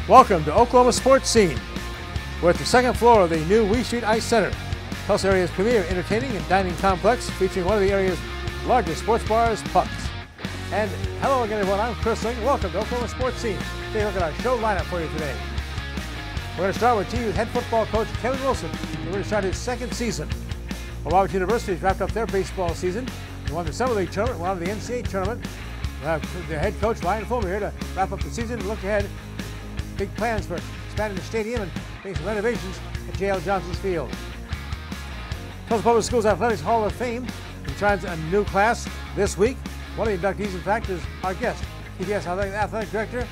Welcome to Oklahoma Sports Scene. We're at the second floor of the new Wee Street Ice Center, Tulsa area's premier entertaining and dining complex, featuring one of the area's largest sports bars, Pucks. And hello again, everyone. I'm Chris Ling. Welcome to Oklahoma Sports Scene. Take a look at our show lineup for you today. We're going to start with TU's head football coach, Kevin Wilson. We're going to start his second season. Well, Robert University has wrapped up their baseball season. They won the Summer League tournament, won the NCAA tournament. We have their head coach, Ryan Fulmer, here to wrap up the season and look ahead. Big plans for expanding the stadium and making some renovations at J.L. Johnson's Field. Tulsa Public Schools Athletics Hall of Fame enshrines a new class this week. One of the inductees, in fact, is our guest, TPS Athletic Director,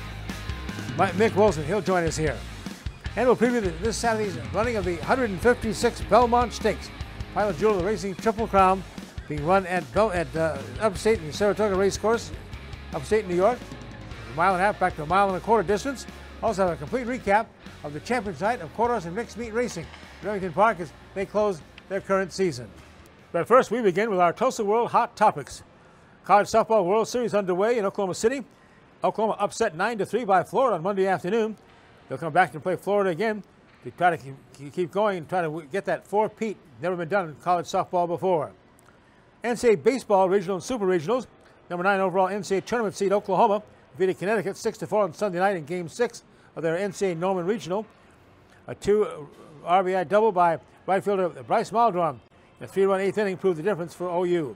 Mick Wilson. He'll join us here. And we'll preview this Saturday's running of the 156th Belmont Stakes, final jewel of the racing Triple Crown, being run at upstate in the Saratoga Race Course, upstate New York, a mile and a half back to a mile and a quarter distance. Also have a complete recap of the champion site of quarter horse and mixed meat racing at Remington Park as they close their current season. But first, we begin with our Tulsa World Hot Topics. College Softball World Series underway in Oklahoma City. Oklahoma upset 9-3 by Florida on Monday afternoon. They'll come back and play Florida again to try to keep going and try to get that four-peat. Never been done in college softball before. NCAA Baseball Regional and Super Regionals. Number 9 overall NCAA Tournament seed Oklahoma defeated Connecticut 6-4 on Sunday night in Game 6 of their NCAA Norman Regional. A 2 RBI double by right fielder Bryce Maldron. A 3-run eighth inning proved the difference for OU.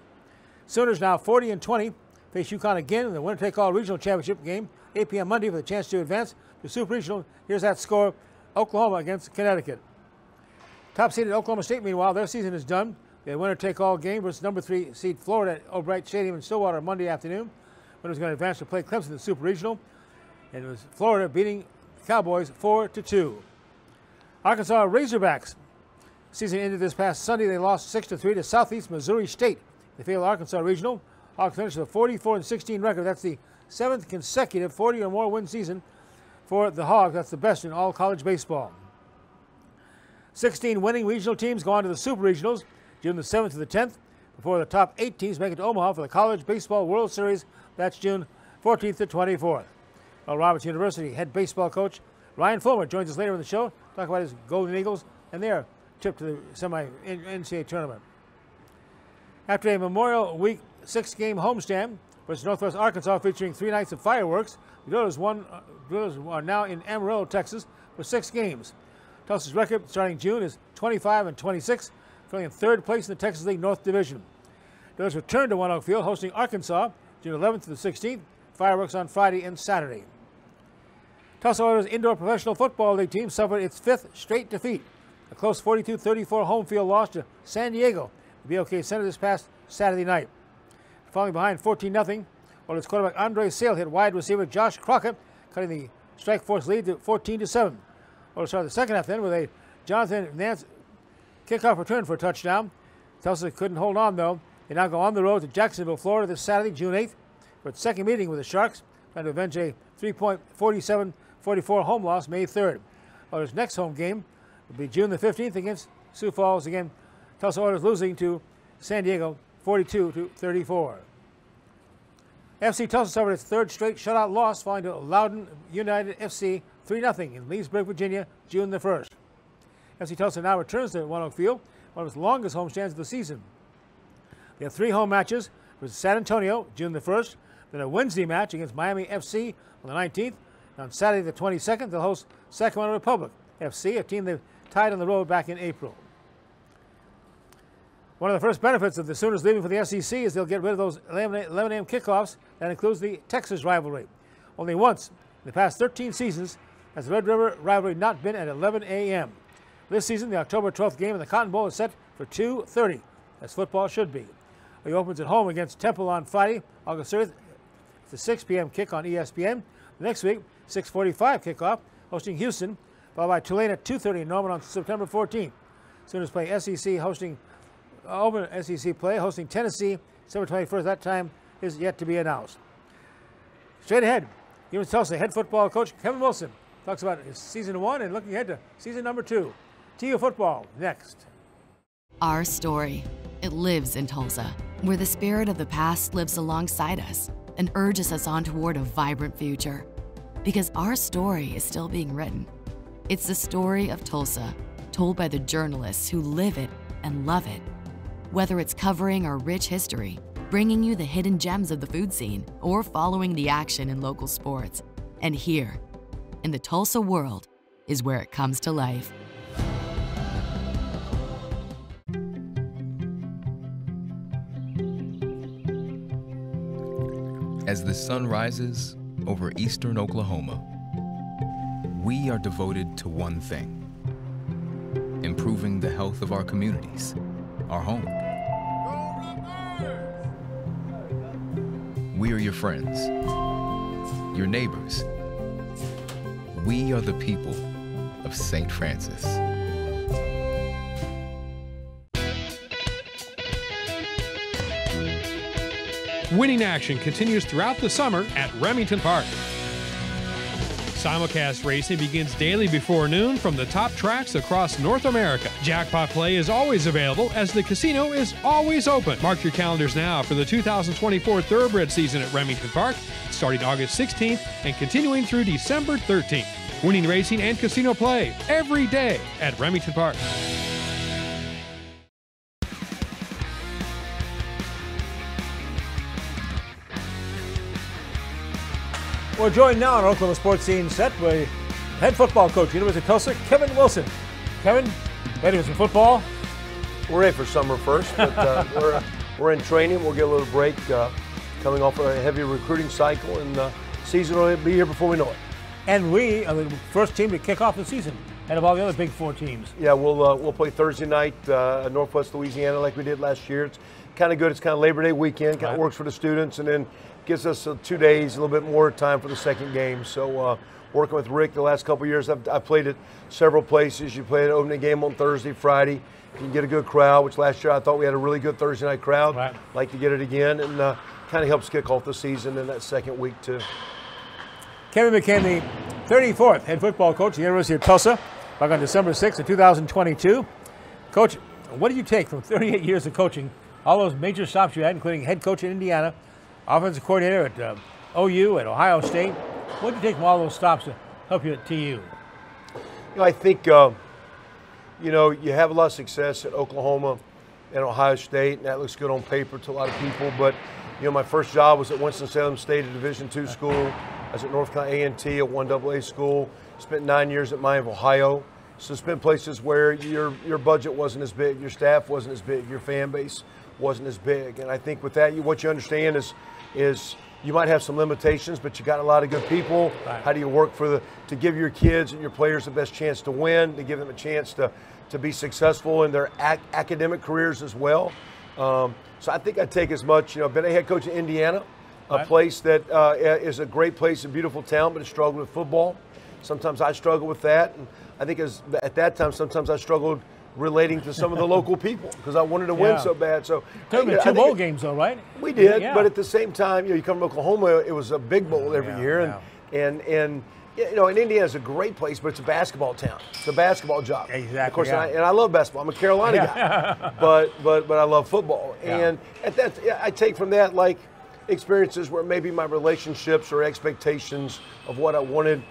Sooners now 40-20 face UConn again in the winner-take-all regional championship game. 8 p.m. Monday for the chance to advance to Super Regional. Here's that score: Oklahoma against Connecticut. Top-seeded Oklahoma State, meanwhile, their season is done. They had a winner-take-all game versus number 3 seed Florida at O'Bright Stadium in Stillwater Monday afternoon. Winners going to advance to play Clemson in the Super Regional. And it was Florida beating the Cowboys 4-2. Arkansas Razorbacks. Season ended this past Sunday. They lost 6-3 to Southeast Missouri State. They failed Arkansas Regional. Hawks finished with a 44-16 record. That's the 7th consecutive 40 or more win season for the Hogs. That's the best in all college baseball. 16 winning regional teams go on to the Super Regionals June the 7th to the 10th, before the top 8 teams make it to Omaha for the College Baseball World Series. That's June 14th to 24th. Well, Roberts University head baseball coach Ryan Fulmer joins us later in the show to talk about his Golden Eagles and their trip to the semi-NCAA tournament. After a Memorial Week 6-game homestand versus Northwest Arkansas featuring 3 nights of fireworks, the Gorillas are now in Amarillo, Texas for 6 games. Tulsa's record starting June is 25-26, filling in 3rd place in the Texas League North Division. Gorillas return to One Oak Field, hosting Arkansas June 11th to the 16th. Fireworks on Friday and Saturday. Tulsa Oilers indoor professional football league team suffered its 5th straight defeat. A close 42-34 home field loss to San Diego, the BOK Center, this past Saturday night. Falling behind 14-0, Oilers quarterback Andre Sale hit wide receiver Josh Crockett, cutting the strike force lead to 14-7. Oilers started the second half then with a Jonathan Nance kickoff return for a touchdown. Tulsa couldn't hold on, though. They now go on the road to Jacksonville, Florida this Saturday, June 8th, for its second meeting with the Sharks, trying to avenge a 3-47-44 home loss May 3rd. Oilers' next home game will be June the 15th against Sioux Falls. Again, Tulsa Oilers losing to San Diego 42-34. FC Tulsa suffered its 3rd straight shutout loss, falling to Loudoun United FC 3-0 in Leesburg, Virginia, June the 1st. FC Tulsa now returns to One Oak Field, one of its longest homestands of the season. They have 3 home matches versus San Antonio, June the 1st, then a Wednesday match against Miami FC on the 19th. And on Saturday the 22nd, they'll host Sacramento Republic FC, a team they've tied on the road back in April. One of the first benefits of the Sooners leaving for the SEC is they'll get rid of those 11 a.m. kickoffs. That includes the Texas rivalry. Only once in the past 13 seasons has the Red River rivalry not been at 11 a.m. This season, the October 12th game in the Cotton Bowl is set for 2:30, as football should be. It opens at home against Temple on Friday, August 30th. It's a 6 p.m. kick on ESPN. The next week, 6:45 kickoff, hosting Houston, followed by Tulane at 2:30 in Norman on September 14th. Sooners play SEC, hosting SEC play, hosting Tennessee, December 21st. That time is yet to be announced. Straight ahead, UNC Tulsa head football coach Kevin Wilson talks about his season 1 and looking ahead to season number 2. TU football next. Our story. It lives in Tulsa, where the spirit of the past lives alongside us and urges us on toward a vibrant future. Because our story is still being written. It's the story of Tulsa, told by the journalists who live it and love it. Whether it's covering our rich history, bringing you the hidden gems of the food scene, or following the action in local sports. And here, in the Tulsa world, is where it comes to life. As the sun rises over eastern Oklahoma, we are devoted to one thing: improving the health of our communities, our home. We are your friends, your neighbors. We are the people of St. Francis. Winning action continues throughout the summer at Remington Park. Simulcast racing begins daily before noon from the top tracks across North America. Jackpot play is always available as the casino is always open. Mark your calendars now for the 2024 Thoroughbred season at Remington Park, starting August 16th and continuing through December 13th. Winning racing and casino play every day at Remington Park. We're joined now on our Oklahoma sports scene set by head football coach, University of Tulsa, Kevin Wilson. Kevin, ready for some football? We're ready for summer first, but we're in training. We'll get a little break coming off a heavy recruiting cycle, and season will be here before we know it. And we are the first team to kick off the season out of all the other Big Four teams. Yeah, we'll play Thursday night at Northwest Louisiana like we did last year. It's kind of good. It's kind of Labor Day weekend. Kind of works for the students, and then gives us 2 days, a little bit more time for the second game. So working with Rick the last couple of years, I've played at several places. You play an opening game on Thursday, Friday. You can get a good crowd, which last year I thought we had a really good Thursday night crowd. Right. Like to get it again, and kind of helps kick off the season in that second week too. Kevin became the 34th head football coach at the University of Tulsa back on December 6th of 2022. Coach, what did you take from 38 years of coaching, all those major stops you had, including head coach in Indiana, offensive coordinator at OU, at Ohio State? What did you take from all those stops to help you at TU? You know, I think, you have a lot of success at Oklahoma and Ohio State, and that looks good on paper to a lot of people. But, my first job was at Winston-Salem State, a Division II school. I was at North Carolina A&T, a 1AA school. Spent 9 years at Miami, Ohio. So it's been places where your budget wasn't as big, your staff wasn't as big, your fan base wasn't as big. And I think with that, what you understand is you might have some limitations, but you got a lot of good people. Right. How do you work to give your kids and your players the best chance to win, to give them a chance to be successful in their academic careers as well? So I think I take as much, been a head coach in Indiana, a place that is a great place, a beautiful town, but it struggled with football. Sometimes I struggle with that. And I think at that time, sometimes I struggled relating to some of the local people because I wanted to win so bad. So two bowl games, though, right? We did, but at the same time, you come to Oklahoma, it was a big bowl every year, and and Indiana is a great place, but it's a basketball town. It's a basketball job. Exactly. Of course, and I love basketball. I'm a Carolina guy, but I love football. And at that, I take from that like experiences where maybe my relationships or expectations of what I wanted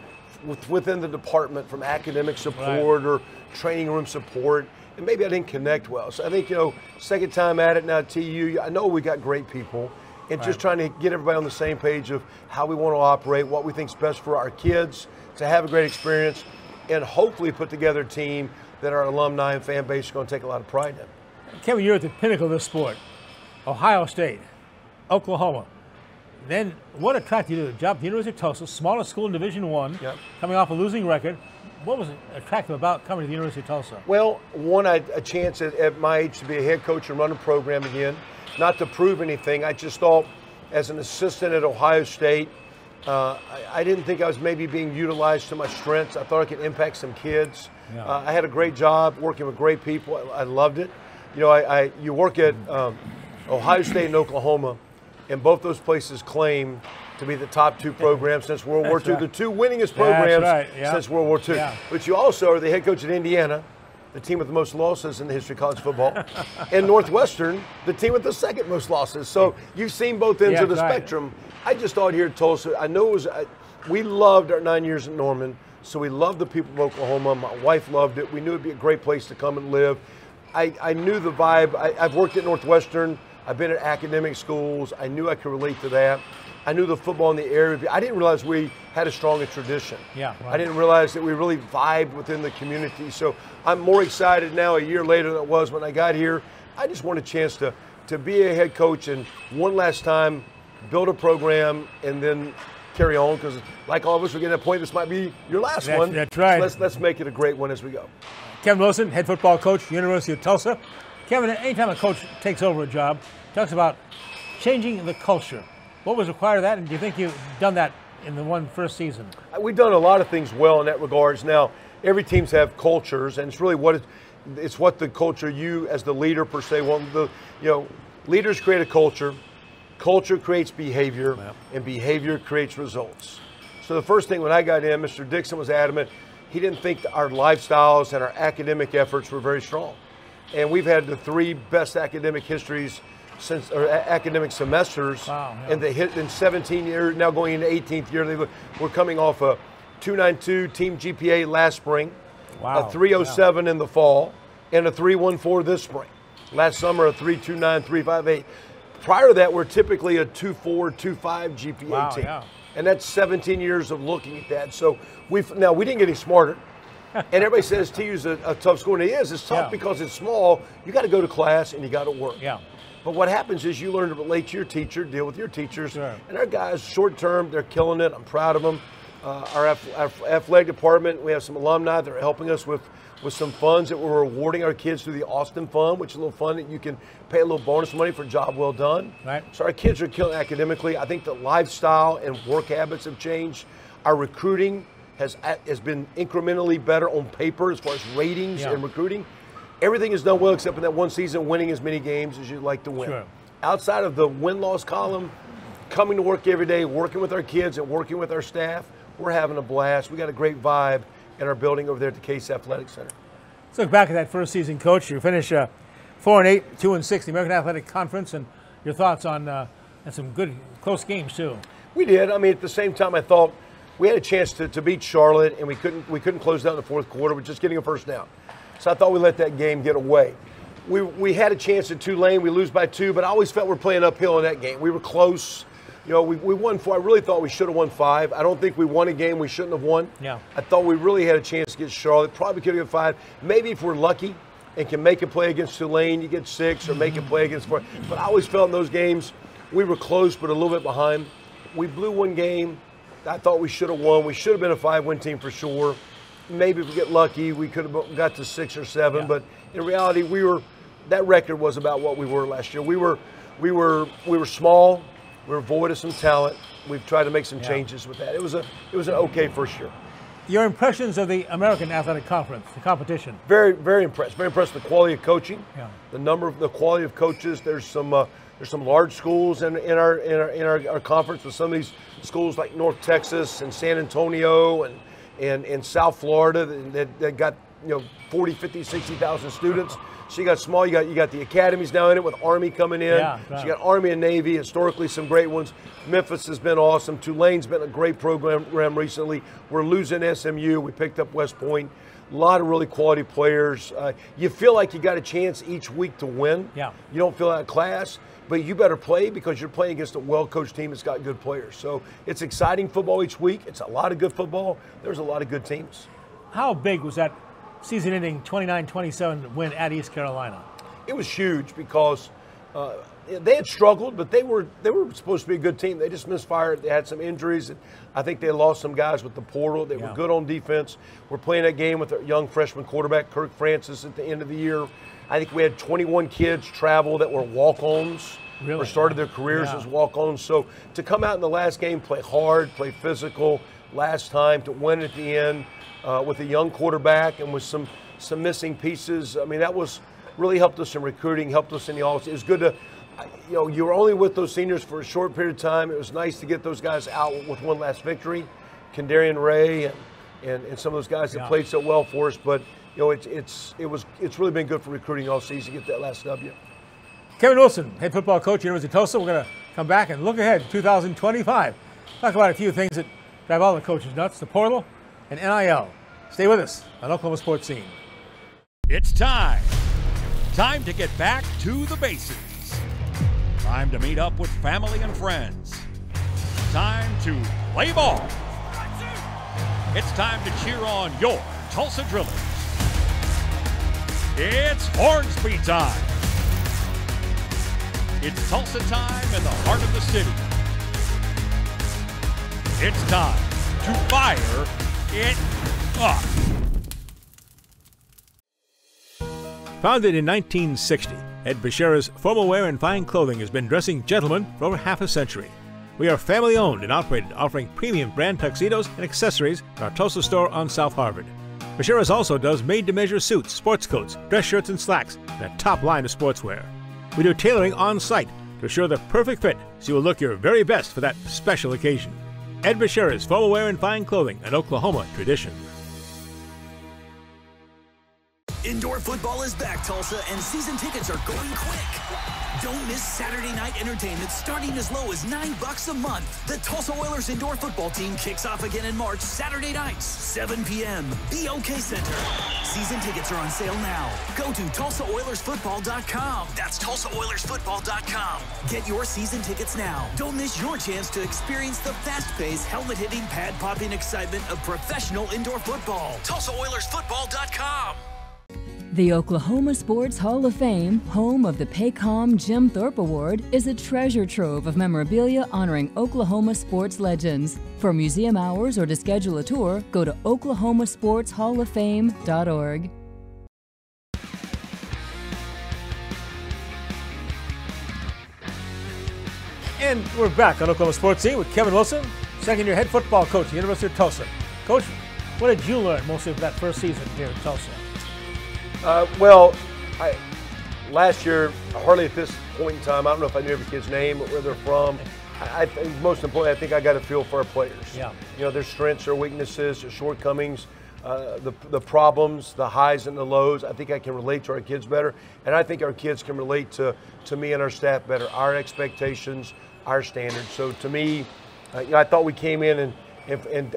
within the department, from academic support or training room support, and maybe I didn't connect well. So I think, second time at it now at TU, I know we got great people, and just trying to get everybody on the same page of how we want to operate, what we think is best for our kids, to have a great experience, and hopefully put together a team that our alumni and fan base are going to take a lot of pride in. Kevin, you're at the pinnacle of this sport. Ohio State, Oklahoma. Then what attracted you to the job at the University of Tulsa, smallest school in Division I, coming off a losing record? What was attractive about coming to the University of Tulsa? Well, one, I had a chance at my age to be a head coach and run a program again. Not to prove anything. I just thought as an assistant at Ohio State, I didn't think I was maybe being utilized to my strengths. I thought I could impact some kids. I had a great job working with great people. I loved it. You work at Ohio State and Oklahoma, and both those places claim to be the top two programs since World War II, the two winningest programs since World War II. But you also are the head coach at Indiana, the team with the most losses in the history of college football, and Northwestern, the team with the second most losses. So you've seen both ends of the spectrum. I just thought here at Tulsa, I know it was we loved our 9 years in Norman, so we loved the people of Oklahoma. My wife loved it. We knew it'd be a great place to come and live. I knew the vibe. I've worked at Northwestern. I've been at academic schools. I knew I could relate to that. I knew the football in the area. I didn't realize we had a strong tradition. Yeah, right. I didn't realize that we really vibed within the community. So I'm more excited now a year later than I was when I got here. I just want a chance to be a head coach and one last time build a program and then carry on, because like all of us, we're getting to a point, this might be your last one. That's right. So let's make it a great one as we go. Kevin Wilson, head football coach, University of Tulsa. Kevin, anytime a coach takes over a job, talks about changing the culture. What was required of that, and do you think you've done that in the first season? We've done a lot of things well in that regards. Now, every teams have cultures, and it's really what the culture you as the leader per se want. Leaders create a culture. Culture creates behavior, and behavior creates results. So the first thing when I got in, Mr. Dixon was adamant. He didn't think our lifestyles and our academic efforts were very strong. And we've had the 3 best academic histories since, or academic semesters, in 17 years, now going into 18th year. We're coming off a 292 team GPA last spring, a 307 in the fall, and a 314 this spring. Last summer, a 329, 358. Prior to that, we're typically a 2.4, 2.5 GPA team. Yeah. And that's 17 years of looking at that. So we didn't get any smarter. And everybody says TU's a tough school, and it is. It's tough because it's small. You got to go to class and you got to work. Yeah. But what happens is you learn to relate to your teacher, deal with your teachers. And our guys, short term, they're killing it. I'm proud of them. Our athletic department, we have some alumni that are helping us with some funds that we're rewarding our kids through the Austin Fund, which is a little fun that you can pay a little bonus money for a job well done. Right. So our kids are killing academically. I think the lifestyle and work habits have changed. Our recruiting has been incrementally better on paper as far as ratings and recruiting. Everything is done well except in that one season, winning as many games as you'd like to win. Sure. Outside of the win-loss column, coming to work every day, working with our kids and working with our staff, we're having a blast. We got a great vibe in our building over there at the Case Athletic Center. Let's look back at that first season, Coach. You finished 4-8, 2-6, the American Athletic Conference, and your thoughts on and some good close games too. We did. I mean, at the same time, I thought we had a chance to beat Charlotte, and we couldn't close down the fourth quarter. We're just getting a first down, so I thought we let that game get away. We had a chance at Tulane. We lose by 2, but I always felt we're playing uphill in that game. We were close. We won 4. I really thought we should have won 5. I don't think we won a game we shouldn't have won. Yeah. I thought we really had a chance against Charlotte. Probably could have got 5. Maybe if we're lucky and can make a play against Tulane, you get 6, or make a play against 4. But I always felt in those games we were close, but a little bit behind. We blew one game. I thought we should have won. We should have been a 5-win team for sure. Maybe if we get lucky, we could have got to 6 or 7. Yeah. But in reality, that record was about what we were last year. We were small. We were void of some talent. We've tried to make some changes with that. It was an okay first year. Your impressions of the American Athletic Conference, the competition? Very, very impressed. Very impressed with the quality of coaching. Yeah. The quality of coaches. There's some large schools in our conference, with some of these schools like North Texas and San Antonio and South Florida that got 40, 50, 60,000 students. So you got small, you got the academies now in it with Army coming in. Yeah, so you got Army and Navy, historically some great ones. Memphis has been awesome. Tulane's been a great program recently. We're losing SMU. We picked up West Point. A lot of really quality players. You feel like you got a chance each week to win. Yeah. You don't feel out of class, but you better play because you're playing against a well-coached team that's got good players. So it's exciting football each week. It's a lot of good football. There's a lot of good teams. How big was that season-ending 29-27 win at East Carolina? It was huge because they had struggled, but they were supposed to be a good team. They just misfired. They had some injuries. And I think they lost some guys with the portal. They were good on defense. We're playing that game with a young freshman quarterback, Kirk Francis, at the end of the year. I think we had 21 kids travel that were walk-ons or started their careers as walk-ons. So to come out in the last game, play hard, play physical, last time, to win at the end with a young quarterback and with some missing pieces, I mean, that was really helped us in recruiting, helped us in the office. It was good to, you were only with those seniors for a short period of time. It was nice to get those guys out with one last victory. Kendarian Ray and some of those guys that played so well for us, but it's really been good for recruiting all season to get that last W. Kevin Wilson, head football coach, University of Tulsa. We're going to come back and look ahead to 2025. Talk about a few things that drive all the coaches nuts, the portal, and NIL. Stay with us on Oklahoma Sports Scene. It's time. Time to get back to the basics. Time to meet up with family and friends. Time to play ball. It's time to cheer on your Tulsa Drillers. It's Hornsby time. It's Tulsa time in the heart of the city. It's time to fire it up. Founded in 1960, Ed Bashira's Formal Wear and Fine Clothing has been dressing gentlemen for over half a century. We are family owned and operated, offering premium brand tuxedos and accessories in our Tulsa store on South Harvard. Bashira's also does made-to-measure suits, sports coats, dress shirts and slacks, and a top line of sportswear. We do tailoring on site to assure the perfect fit so you will look your very best for that special occasion. Ed Bashira's Formal Wear and Fine Clothing, an Oklahoma tradition. Indoor football is back, Tulsa, and season tickets are going quick. Don't miss Saturday night entertainment starting as low as $9 a month. The Tulsa Oilers indoor football team kicks off again in March, Saturday nights, 7 p.m. BOK Center. Season tickets are on sale now. Go to TulsaOilersFootball.com. That's TulsaOilersFootball.com. Get your season tickets now. Don't miss your chance to experience the fast-paced, helmet-hitting, pad-popping excitement of professional indoor football. TulsaOilersFootball.com. The Oklahoma Sports Hall of Fame, home of the Paycom Jim Thorpe Award, is a treasure trove of memorabilia honoring Oklahoma sports legends. For museum hours or to schedule a tour, go to oklahomasportshalloffame.org. And we're back on Oklahoma Sports Scene with Kevin Wilson, second-year head football coach at the University of Tulsa. Coach, what did you learn mostly of that first season here at Tulsa? Last year, hardly at this point in time, I don't know if I knew every kid's name or where they're from. I think most importantly, I think I got a feel for our players. Yeah. You know, their strengths, their weaknesses, their shortcomings, the problems, the highs and the lows. I think I can relate to our kids better, and I think our kids can relate to me and our staff better. Our expectations, our standards. So to me, I thought we came in and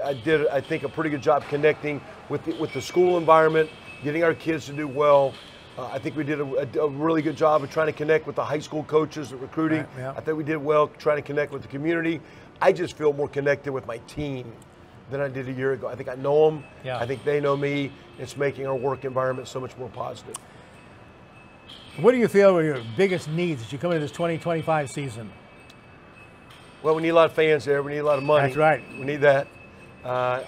I did, I think, a pretty good job connecting with the school environment, getting our kids to do well. I think we did a really good job of trying to connect with the high school coaches, the recruiting. Right, yeah. I think we did well trying to connect with the community. I just feel more connected with my team than I did a year ago. I think I know them. Yeah. I think they know me. It's making our work environment so much more positive. What do you feel were your biggest needs as you come into this 2025 season? Well, we need a lot of fans there. We need a lot of money. That's right. We need that.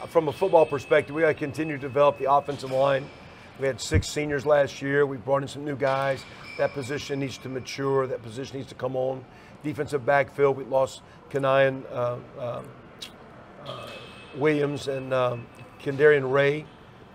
From a football perspective, we got to continue to develop the offensive line. We had 6 seniors last year. We brought in some new guys. That position needs to mature. That position needs to come on. Defensive backfield, we lost Kanian Williams and Kendarian Ray,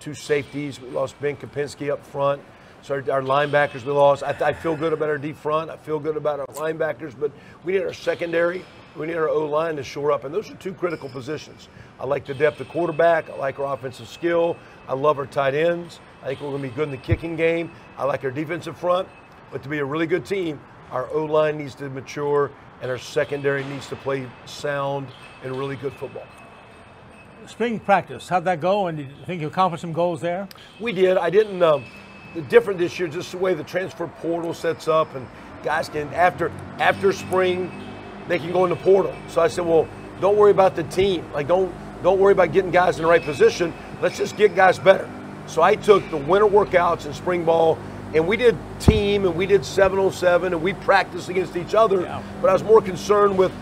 2 safeties. We lost Ben Kopinski up front. So our linebackers we lost. I feel good about our deep front. I feel good about our linebackers, but we need our secondary. We need our O-line to shore up, and those are 2 critical positions. I like the depth of quarterback. I like our offensive skill. I love our tight ends. I think we're going to be good in the kicking game. I like our defensive front. But to be a really good team, our O-line needs to mature, and our secondary needs to play sound and really good football. Spring practice, how'd that go? And do you think you accomplished some goals there? We did. I didn't. Different this year, just the way the transfer portal sets up, and guys can after spring, they can go in the portal. So I said, well, don't worry about the team. Like don't worry about getting guys in the right position. Let's just get guys better. So I took the winter workouts and spring ball, and we did team, and we did 7-on-7, and we practiced against each other. Yeah. But I was more concerned with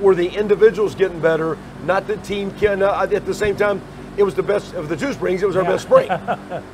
were the individuals getting better, not the team. At the same time, it was the best of the 2 springs. It was our best spring.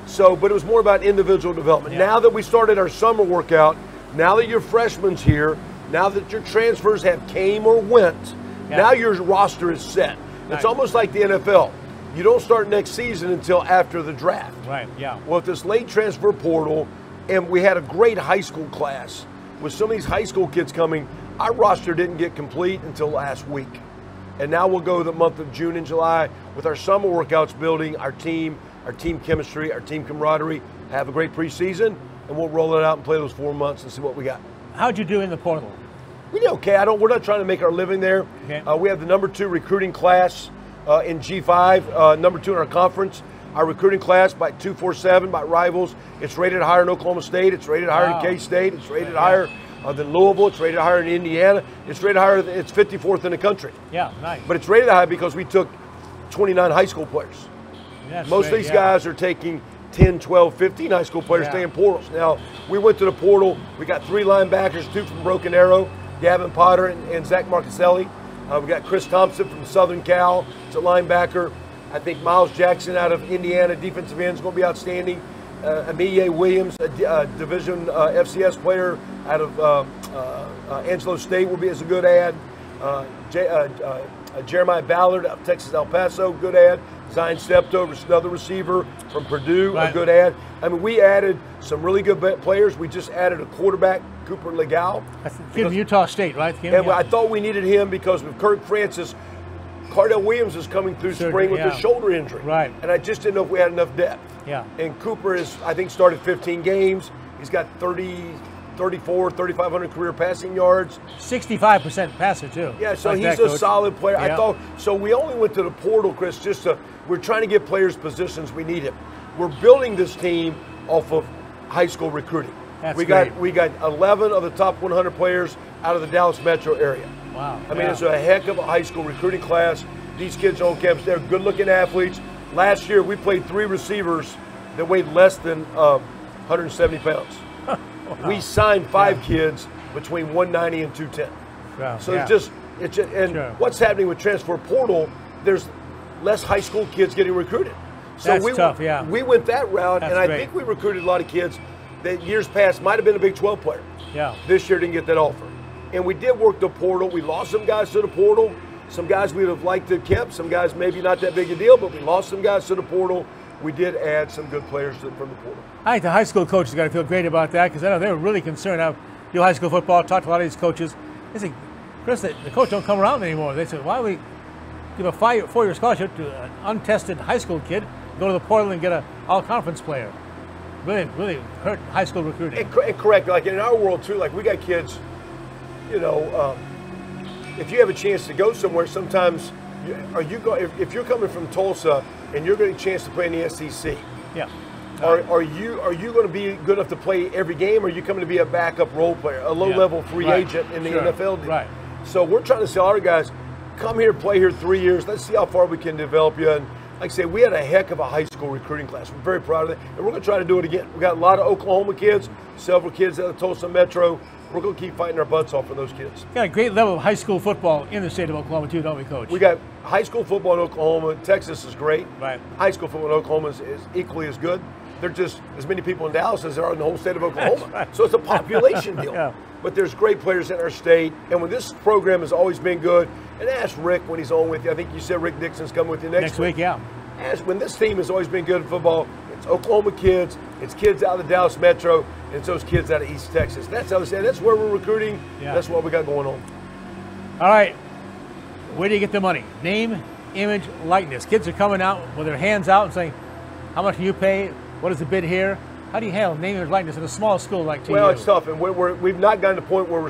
So, but it was more about individual development. Yeah. Now that we started our summer workout, now that your freshman's here, now that your transfers have came or went, now your roster is set. It's almost like the NFL. You don't start next season until after the draft. Right, yeah. Well, with this late transfer portal, and we had a great high school class, with some of these high school kids coming, our roster didn't get complete until last week. And now we'll go the month of June and July with our summer workouts building our team chemistry, our team camaraderie, have a great preseason, and we'll roll it out and play those 4 months and see what we got. How'd you do in the portal? We did okay. We're not trying to make our living there. Okay. We have the #2 recruiting class in G5, number 2 in our conference. Our recruiting class by 247 by Rivals. It's rated higher in Oklahoma State. It's rated higher in K-State. It's rated higher than Louisville. It's rated higher in Indiana. It's rated higher. It's 54th in the country. Yeah, nice. But it's rated high because we took 29 high school players. Most of these guys are taking 10, 12, 15 high school players staying portals. Now, we went to the portal. We got 3 linebackers, 2 from Broken Arrow, Gavin Potter and Zach Marcaselli. We got Chris Thompson from Southern Cal. It's a linebacker. I think Miles Jackson out of Indiana, defensive end, is going to be outstanding. Emilie Williams, a Division FCS player out of Angelo State, is a good ad. Jeremiah Ballard out of Texas El Paso, good ad. Zion Steptoe, another receiver from Purdue, a good ad. I mean, we added some really good players. We just added a quarterback, Cooper Legal. From Utah State, right? And I thought we needed him because with Kirk Francis, Cardell Williams is coming through spring with a shoulder injury. Right. And I just didn't know if we had enough depth. Yeah. And Cooper I think, started 15 games. He's got 3,500 career passing yards. 65% passer, too. Yeah, so he's a solid player. I thought, so we only went to the portal, Chris, we're trying to get players positions we need him. We're building this team off of high school recruiting. We got 11 of the top 100 players out of the Dallas metro area. Wow. I mean, it's a heck of a high school recruiting class. These kids on campus, they're good-looking athletes. Last year, we played 3 receivers that weighed less than 170 pounds. Wow. We signed 5 kids between 190 and 210. Wow. So what's happening with transfer portal, there's less high school kids getting recruited. So That's tough, yeah. We went that route, That's and I great. think we recruited a lot of kids that years past might have been a Big 12 player. Yeah. This year didn't get that offer. And we did work the portal. We lost some guys to the portal. Some guys we would have liked to have kept. Some guys maybe not that big a deal, but we lost some guys to the portal. We did add some good players from the portal. I think the high school coaches got to feel great about that because I know they were really concerned. I do high school football, talked to a lot of these coaches. They say, Chris, the coach don't come around anymore. They said, why do we give a 4-year scholarship to an untested high school kid, go to the portal and get an all-conference player? Really hurt high school recruiting. And correct. Like in our world, too, like we got kids, if you have a chance to go somewhere, sometimes if you're coming from Tulsa and you're getting a chance to play in the SEC, are you going to be good enough to play every game, or are you coming to be a backup role player, a low-level free agent in the NFL deal? Right. So we're trying to sell our guys, come here, play here 3 years, let's see how far we can develop you. And like I say, we had a heck of a high school recruiting class. We're very proud of that, and we're going to try to do it again. We got a lot of Oklahoma kids, several kids out of Tulsa Metro. We're going to keep fighting our butts off for those kids. Got a great level of high school football in the state of Oklahoma too, don't we, Coach? We got high school football in Oklahoma. Texas is great. Right. High school football in Oklahoma is equally as good. There are just as many people in Dallas as there are in the whole state of Oklahoma. Right. So it's a population deal. Yeah. But there's great players in our state. And when this program has always been good, and ask Rick when he's on with you. I think you said Rick Dixon's coming with you next week. Yeah. When this team has always been good in football, it's Oklahoma kids, it's kids out of the Dallas Metro, and it's those kids out of East Texas. That's how they say. That's where we're recruiting. Yeah. That's what we got going on. All right. Where do you get the money? Name, image, likeness. Kids are coming out with their hands out and saying, how much do you pay? What is the bid here? How do you handle name, image, likeness in a small school like TU? Well, it's tough, and we've not gotten to the point where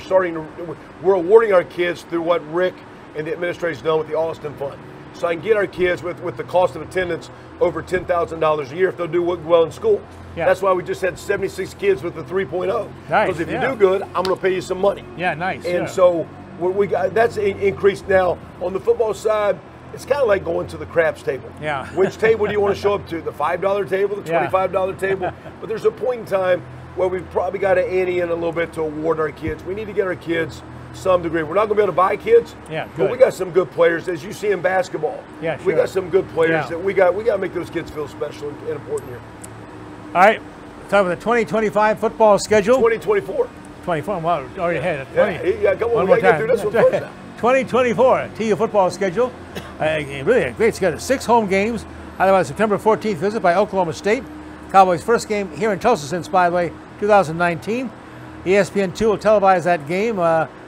we're awarding our kids through what Rick and the administration's done with the Austin Fund. So I can get our kids with the cost of attendance over $10,000 a year if they'll do well in school. Yeah. That's why we just had 76 kids with the 3.0. Nice. Because if you do good, I'm going to pay you some money. Yeah, nice. And so we got that's increased now. On the football side, it's kind of like going to the craps table. Yeah. Which table do you want to show up to? The $5 table, the $25 table? But there's a point in time where we've probably got to ante in a little bit to award our kids. We need to get our kids some degree. We're not going to be able to buy kids, but we got some good players, as you see in basketball. Yeah, sure. We got some good players that we got to make those kids feel special and important here. All right, talk about the 2025 football schedule. 2024. 24. Wow, already ahead. One more time. Get through this one first now. 2024 TU football schedule. Really a great schedule. 6 home games. Otherwise, September 14th visit by Oklahoma State. Cowboys' first game here in Tulsa since, by the way, 2019. ESPN2 will televise that game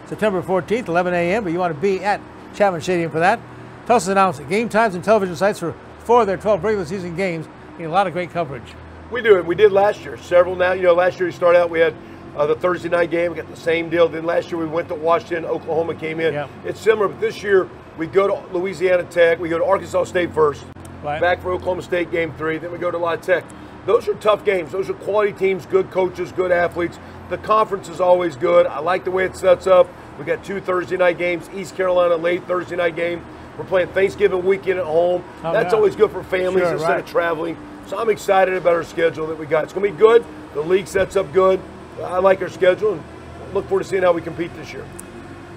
September 14th, 11 a.m., but you want to be at Chapman Stadium for that. Tulsa's announced game times and television sites for 4 of their 12 regular season games. A lot of great coverage. We do it. We did last year. Several now. Last year we started out, we had The Thursday night game, we got the same deal. Then last year we went to Washington, Oklahoma came in. It's similar, but this year we go to Louisiana Tech, we go to Arkansas State first, back for Oklahoma State game 3, then we go to La Tech. Those are tough games. Those are quality teams, good coaches, good athletes. The conference is always good. I like the way it sets up. We got 2 Thursday night games, East Carolina late Thursday night game. We're playing Thanksgiving weekend at home. That's always good for families instead of traveling. So I'm excited about our schedule that we got. It's going to be good. The league sets up good. I like our schedule and look forward to seeing how we compete this year.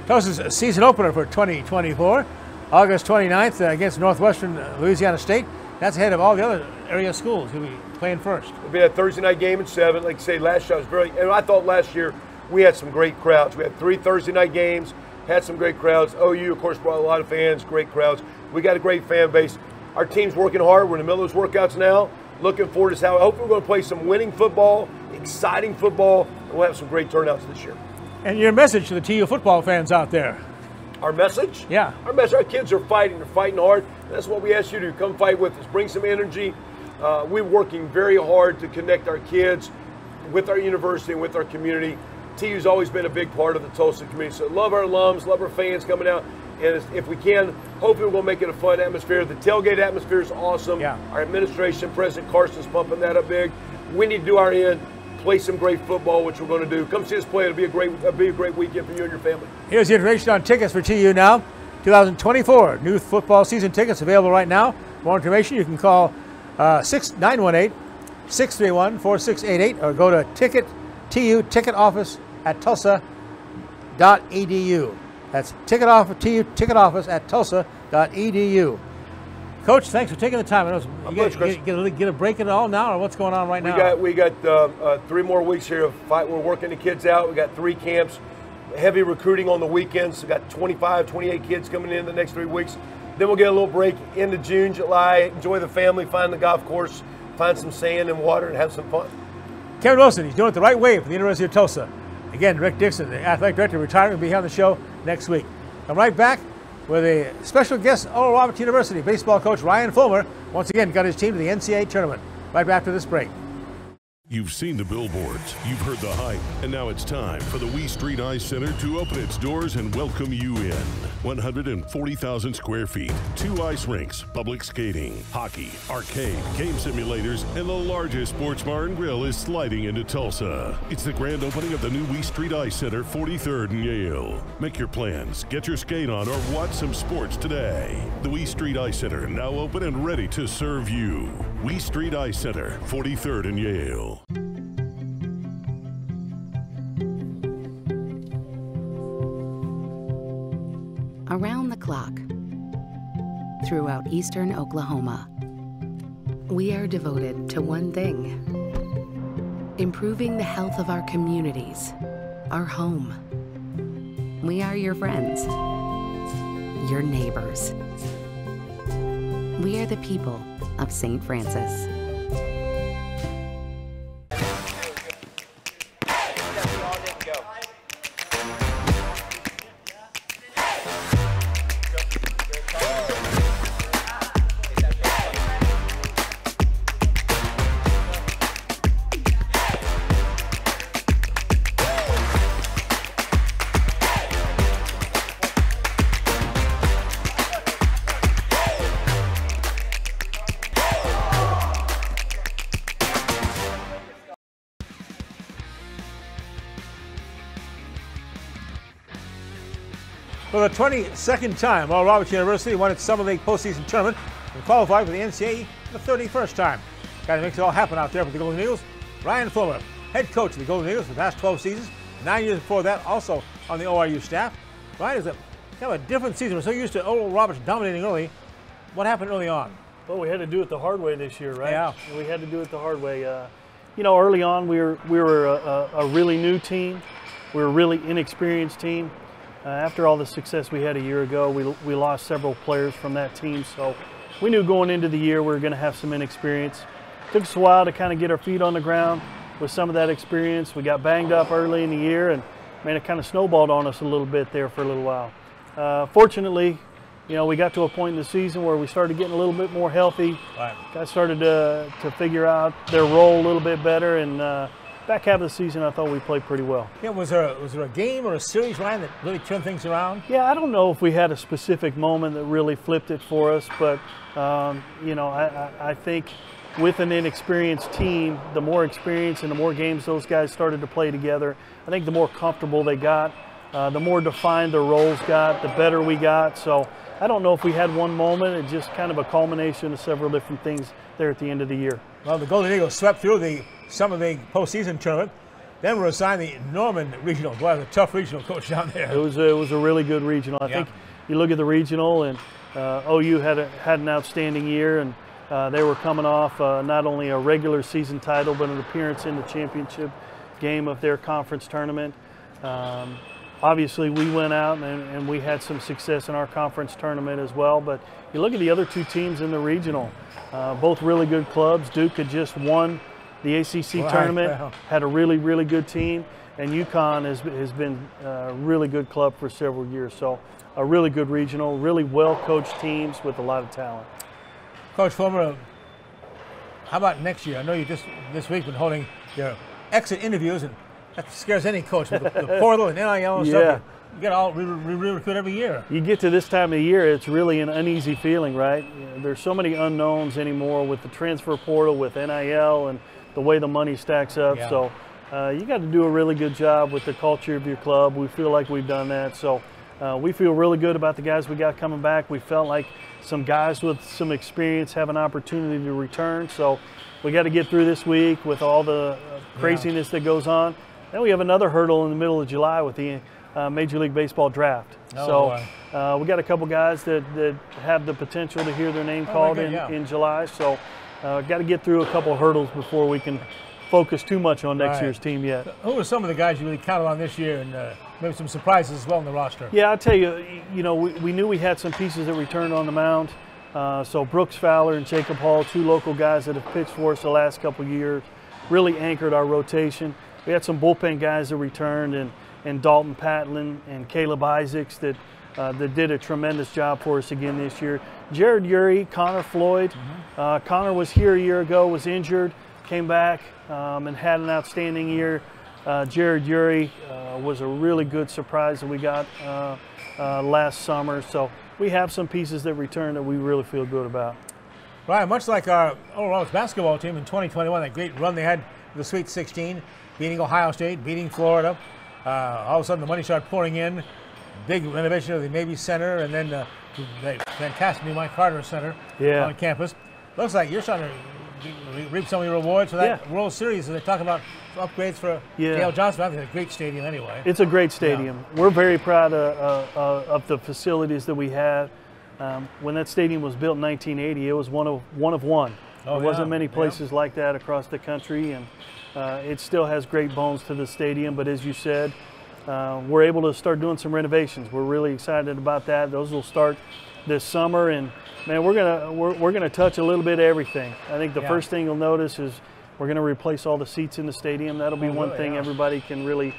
Tulsa's season opener for 2024, August 29th against Northwestern Louisiana State. That's ahead of all the other area schools who will be playing first. It'll be a Thursday night game at 7. Like I say, last year I thought last year we had some great crowds. We had 3 Thursday night games, had some great crowds. OU, of course, brought a lot of fans, great crowds. We got a great fan base. Our team's working hard. We're in the middle of those workouts now. Looking forward to how I hope we're going to play some winning football, exciting football, and we'll have some great turnouts this year. And your message to the TU football fans out there? Our message? Yeah. Our message, our kids are fighting. They're fighting hard. That's what we ask you to do. Come fight with us. Bring some energy. We're working very hard to connect our kids with our university and with our community. TU's always been a big part of the Tulsa community. So love our alums, love our fans coming out. And if we can, hopefully we'll make it a fun atmosphere. The tailgate atmosphere is awesome. Yeah. Our administration, President Carson's pumping that up big. We need to do our end, play some great football, which we're going to do. Come see us play. It'll be a great weekend for you and your family. Here's the information on tickets for TU now. 2024 new football season tickets available right now. More information, you can call 918-631-4688 or go to TU ticket office at tulsa.edu. That's TU ticket office at tulsa.edu. Coach, thanks for taking the time. You get a break at all now, or what's going on right now? We got 3 more weeks here of fight. We're working the kids out. We got 3 camps, heavy recruiting on the weekends. We got 25, 28 kids coming in the next 3 weeks. Then we'll get a little break into June, July. Enjoy the family, find the golf course, find some sand and water, and have some fun. Kevin Wilson, he's doing it the right way for the University of Tulsa. Again, Rick Dixon, the athletic director, retiring, will be here on the show next week. Come right back with a special guest, Oral Roberts University baseball coach Ryan Fulmer. Once again, got his team to the NCAA tournament. Right back after this break. You've seen the billboards, you've heard the hype, and now it's time for the Wee Street Ice Center to open its doors and welcome you in. 140,000 square feet, 2 ice rinks, public skating, hockey, arcade, game simulators, and the largest sports bar and grill is sliding into Tulsa. It's the grand opening of the new Wee Street Ice Center, 43rd and Yale. Make your plans, get your skate on, or watch some sports today. The Wee Street Ice Center, now open and ready to serve you. Wee Street Ice Center, 43rd and Yale. Around the clock, throughout eastern Oklahoma, we are devoted to one thing: improving the health of our communities, our home. We are your friends, your neighbors. We are the people of St. Francis. For the 22nd time, Oral Roberts University won its Summer League postseason tournament and qualified for the NCAA for the 31st time. Guy that makes it all happen out there for the Golden Eagles, Ryan Fulmer, head coach of the Golden Eagles for the past 12 seasons, 9 years before that also on the ORU staff. Ryan, is a kind of a different season. We're so used to Oral Roberts dominating early. What happened early on? Well, we had to do it the hard way this year, right? Yeah. We had to do it the hard way. You know, early on we were a really new team. We were a really inexperienced team. After all the success we had a year ago, we lost several players from that team, so we knew going into the year we were going to have some inexperience. It took us a while to kind of get our feet on the ground with some of that experience. We got banged up early in the year, and man, it kind of snowballed on us a little bit there for a little while. Fortunately, you know, we got to a point in the season where we started getting a little bit more healthy. Right. Guys started to figure out their role a little bit better, and back half of the season, I thought we played pretty well. Yeah, was there a game or a series, Ryan, that really turned things around? Yeah, I don't know if we had a specific moment that really flipped it for us, but you know, I think with an inexperienced team, the more experience and the more games those guys started to play together, I think the more comfortable they got, the more defined their roles got, the better we got. So I don't know if we had one moment. It's just kind of a culmination of several different things there at the end of the year. Well, the Golden Eagles swept through the Summer League postseason tournament. Then were assigned the Norman Regional. Boy, a tough regional coach down there. It was a really good regional. I think you look at the regional, and OU had an outstanding year, and they were coming off not only a regular season title, but an appearance in the championship game of their conference tournament. Obviously, we went out and we had some success in our conference tournament as well. But you look at the other two teams in the regional, both really good clubs. Duke had just won the ACC tournament, had a really, really good team. And UConn has been a really good club for several years. So a really good regional, really well-coached teams with a lot of talent. Coach Fulmer, how about next year? I know you just this week been holding your exit interviews, and that scares any coach with the portal and NIL and stuff. You got to all re-recruit every year. You get to this time of the year, it's really an uneasy feeling, right? There's so many unknowns anymore with the transfer portal, with NIL, and the way the money stacks up. Yeah. So you got to do a really good job with the culture of your club. We feel like we've done that. So we feel really good about the guys we got coming back. We felt like some guys with some experience have an opportunity to return. So we got to get through this week with all the craziness that goes on. Then we have another hurdle in the middle of July with the Major League Baseball draft. So we got a couple guys that have the potential to hear their name called in July. So got to get through a couple hurdles before we can focus too much on next year's team yet. So who are some of the guys you really counted on this year, and maybe some surprises as well in the roster? Yeah, I'll tell you, we knew we had some pieces that returned on the mound. So Brooks Fowler and Jacob Hall, two local guys that have pitched for us the last couple years, really anchored our rotation. We had some bullpen guys that returned, and Dalton Patlin and Caleb Isaacs that did a tremendous job for us again this year. Jared Urey, Connor Floyd. Connor was here a year ago, was injured, came back and had an outstanding year. Jared Urey was a really good surprise that we got last summer. So we have some pieces that return that we really feel good about. Ryan, much like our Oral basketball team in 2021, that great run they had in the Sweet 16, beating Ohio State, beating Florida. All of a sudden the money started pouring in. Big renovation of the Navy Center, and then the fantastic new Mike Carter Center on campus. Looks like you're starting to reap some of your rewards for that World Series. They talk about upgrades for Dale Johnson. I think it's a great stadium anyway. It's a great stadium. We're very proud of the facilities that we had. When that stadium was built in 1980, it was one of one. There wasn't many places like that across the country, and it still has great bones to the stadium. But as you said, we're able to start doing some renovations. We're really excited about that. Those will start this summer, and man, we're gonna touch a little bit of everything. I think the first thing you'll notice is we're gonna replace all the seats in the stadium. That'll be one thing everybody can really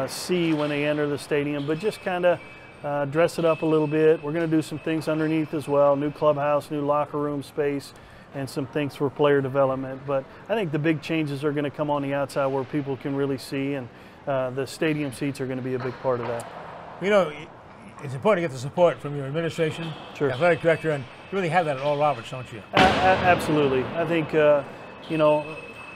see when they enter the stadium. But just kind of dress it up a little bit. We're gonna do some things underneath as well. New clubhouse, new locker room space, and some things for player development. But I think the big changes are gonna come on the outside where people can really see, and the stadium seats are going to be a big part of that. You know, it's important to get the support from your administration, athletic director, and you really have that at Oral Roberts, don't you? Absolutely. I think,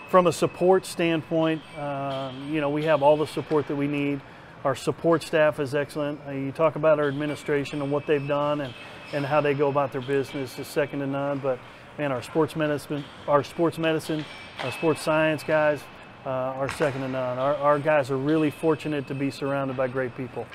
from a support standpoint, we have all the support that we need. Our support staff is excellent. You talk about our administration and what they've done and how they go about their business is second to none. But, man, our sports medicine, our sports science guys, are second to none. Our guys are really fortunate to be surrounded by great people.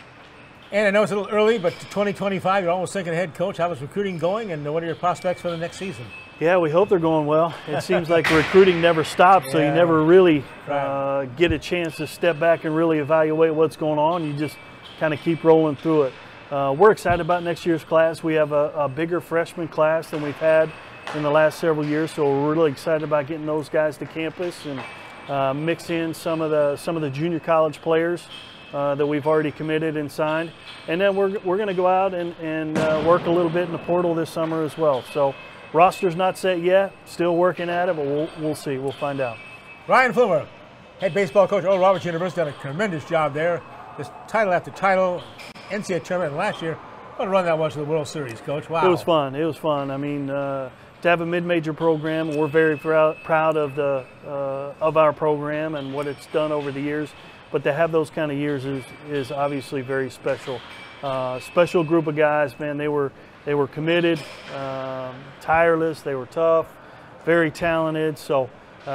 And I know it's a little early, but 2025, you're almost thinking ahead, Coach. How is recruiting going, and what are your prospects for the next season? Yeah, we hope they're going well. It seems like recruiting never stops, so you never really get a chance to step back and really evaluate what's going on. You just kind of keep rolling through it. We're excited about next year's class. We have a bigger freshman class than we've had in the last several years, so we're really excited about getting those guys to campus and mix in some of the junior college players that we've already committed and signed, and then we're going to go out and work a little bit in the portal this summer as well. So roster's not set yet, still working at it, but we'll see. We'll find out. Ryan Fulmer, Head baseball coach Oral Roberts University done a tremendous job there. Just title after title, NCAA tournament. And last year, what a run that was to the World Series, Coach. Wow. It was fun. It was fun. I mean, to have a mid-major program, we're very proud of our program and what it's done over the years. But to have those kind of years is obviously very special. Special group of guys, man. They were committed, tireless. They were tough, very talented. So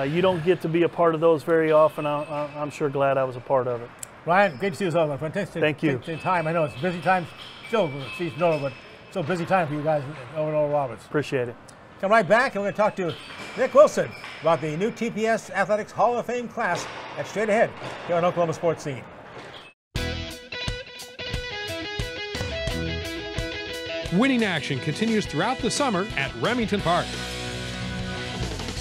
you don't get to be a part of those very often. I'm sure glad I was a part of it. Ryan, great to see you as well, my friend. Thank you. Time. I know it's busy time, still season over, but still busy time for you guys over at Oral Roberts. Appreciate it. Come right back, and we're going to talk to Nick Wilson about the new TPS Athletics Hall of Fame class that's straight ahead here on Oklahoma Sports Scene. Winning action continues throughout the summer at Remington Park.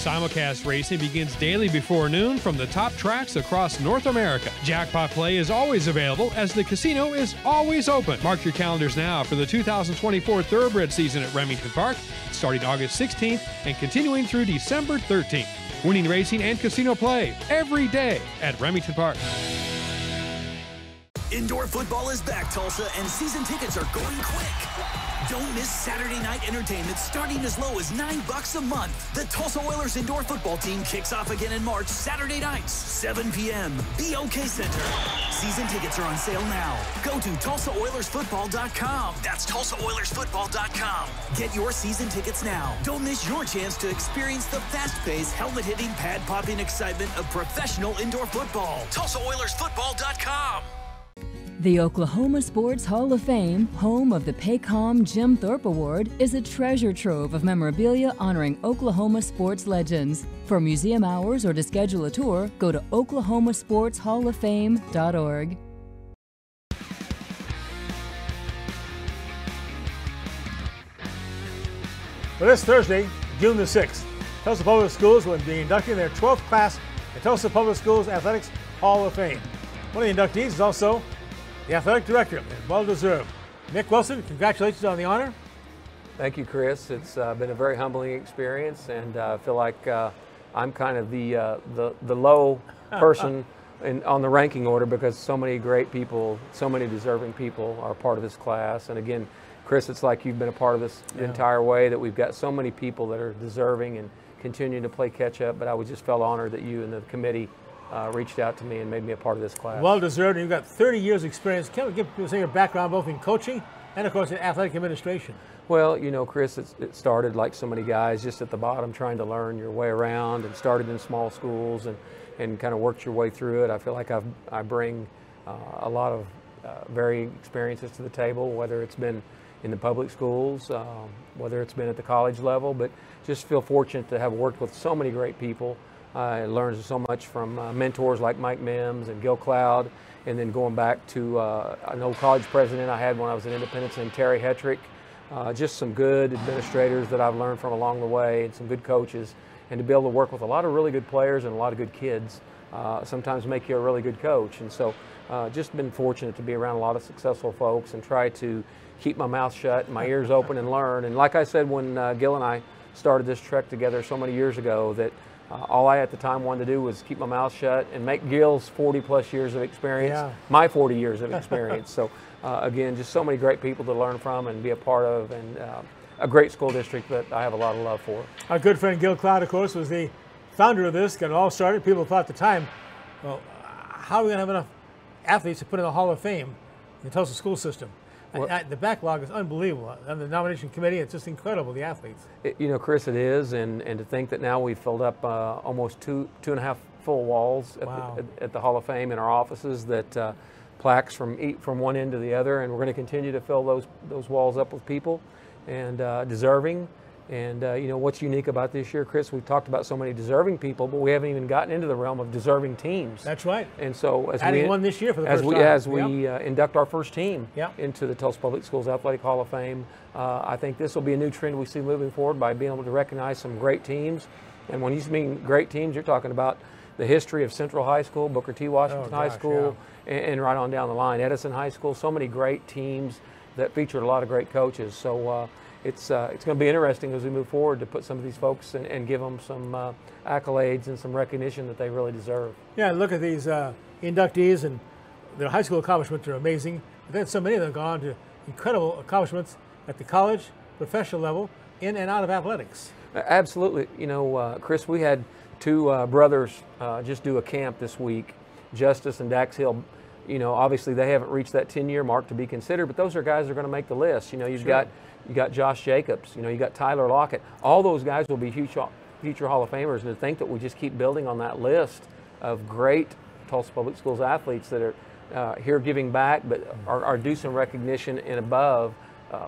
Simulcast racing begins daily before noon from the top tracks across North America. Jackpot play is always available as the casino is always open. Mark your calendars now for the 2024 Thoroughbred season at Remington Park, starting August 16th and continuing through December 13th. Winning racing and casino play every day at Remington Park. Indoor football is back, Tulsa, and season tickets are going quick. Don't miss Saturday night entertainment starting as low as $9 a month. The Tulsa Oilers indoor football team kicks off again in March, Saturday nights, 7 p.m. BOK Center. Season tickets are on sale now. Go to TulsaOilersFootball.com. That's TulsaOilersFootball.com. Get your season tickets now. Don't miss your chance to experience the fast-paced, helmet-hitting, pad-popping excitement of professional indoor football. TulsaOilersFootball.com. The Oklahoma Sports Hall of Fame, home of the Paycom Jim Thorpe Award, is a treasure trove of memorabilia honoring Oklahoma sports legends. For museum hours or to schedule a tour, go to oklahomasportshalloffame.org. For this Thursday, June the 6th, Tulsa Public Schools will be inducting their 12th class in Tulsa Public Schools Athletics Hall of Fame. One of the inductees is also the athletic director, and well deserved. Nick Wilson, congratulations on the honor. Thank you, Chris. It's been a very humbling experience, and I feel like I'm kind of the low person on the ranking order because so many great people, so many deserving people are part of this class. And again, Chris, it's like you've been a part of this the entire way, that we've got so many people that are deserving and continuing to play catch up. But I was just felt honored that you and the committee reached out to me and made me a part of this class. Well deserved, and you've got 30 years experience. Can you give us your background both in coaching and, of course, in athletic administration? Well, you know, Chris, it started like so many guys, just at the bottom, trying to learn your way around, and started in small schools and kind of worked your way through it. I feel like I bring a lot of varying experiences to the table, whether it's been in the public schools, whether it's been at the college level, but just feel fortunate to have worked with so many great people. I learned so much from mentors like Mike Mims and Gil Cloud, and then going back to an old college president I had when I was at Independence named Terry Hetrick. Just some good administrators that I've learned from along the way, and some good coaches, and to be able to work with a lot of really good players and a lot of good kids sometimes make you a really good coach. And so just been fortunate to be around a lot of successful folks and try to keep my mouth shut and my ears open and learn. And like I said when Gil and I started this trek together so many years ago, that all I at the time wanted to do was keep my mouth shut and make Gil's 40-plus years of experience my 40 years of experience. So again, just so many great people to learn from and be a part of, and a great school district that I have a lot of love for. Our good friend Gil Cloud, of course, was the founder of this. Got it all started. People thought at the time, well, how are we going to have enough athletes to put in the Hall of Fame in the Tulsa school system? Well, the backlog is unbelievable. And the nomination committee, it's just incredible, the athletes. You know, Chris, it is, and to think that now we've filled up almost two and a half full walls at the Hall of Fame in our offices, that plaques from one end to the other, and we're going to continue to fill those walls up with people and deserving. And you know, what's unique about this year, Chris, we've talked about so many deserving people, but we haven't even gotten into the realm of deserving teams. That's right. And so as adding one this year for the first time. As we induct our first team into the Tulsa Public Schools Athletic Hall of Fame, I think this will be a new trend we see moving forward by being able to recognize some great teams. And when you mean great teams, you're talking about the history of Central High School, Booker T. Washington High School, and right on down the line, Edison High School. So many great teams that featured a lot of great coaches. So it's going to be interesting as we move forward to put some of these folks and give them some accolades and some recognition that they really deserve. Yeah, look at these inductees, and their high school accomplishments are amazing. But then so many of them have gone on to incredible accomplishments at the college, professional level, in and out of athletics. Absolutely. You know, Chris, we had two brothers just do a camp this week, Justice and Dax Hill. You know, obviously they haven't reached that 10-year mark to be considered, but those are guys that are going to make the list. You know, you got Josh Jacobs, you know, you got Tyler Lockett. All those guys will be future Hall of Famers, and to think that we just keep building on that list of great Tulsa Public Schools athletes that are here giving back, but are due some recognition and above,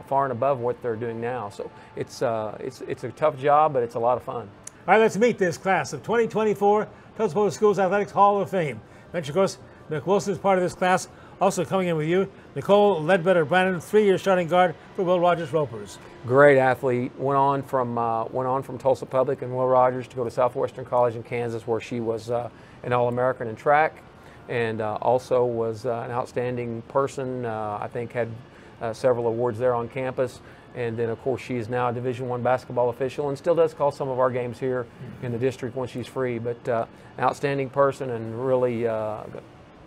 far and above what they're doing now. So it's a tough job, but it's a lot of fun. All right, let's meet this class of 2024 Tulsa Public Schools Athletics Hall of Fame. Mention, of course, Mick Wilson is part of this class. Also coming in with you, Nicole Ledbetter Brannon, 3-year starting guard for Will Rogers Ropers. Great athlete. Went on from Tulsa Public and Will Rogers to go to Southwestern College in Kansas, where she was an All-American in track, and also was an outstanding person. I think had several awards there on campus. And then, of course, she is now a Division I basketball official and still does call some of our games here in the district when she's free. But outstanding person, and really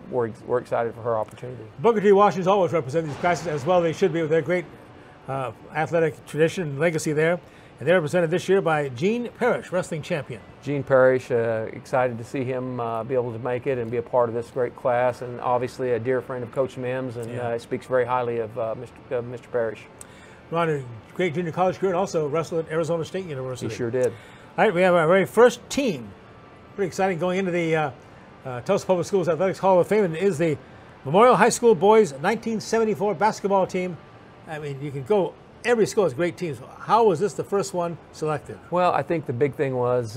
we're excited for her opportunity. Booker T. Washington's always represented these classes as well. They should be, with their great athletic tradition and legacy there. And they're represented this year by Gene Parrish, wrestling champion. Gene Parrish, excited to see him be able to make it and be a part of this great class, and obviously a dear friend of Coach Mims, and speaks very highly of Mr. Parrish. Ron, a great junior college career, and also wrestled at Arizona State University. He sure did. All right, we have our very first team. Pretty exciting going into the Tulsa Public Schools Athletics Hall of Fame, and is the Memorial High School Boys 1974 basketball team. I mean, you can go, every school has great teams. How was this the first one selected? Well, I think the big thing was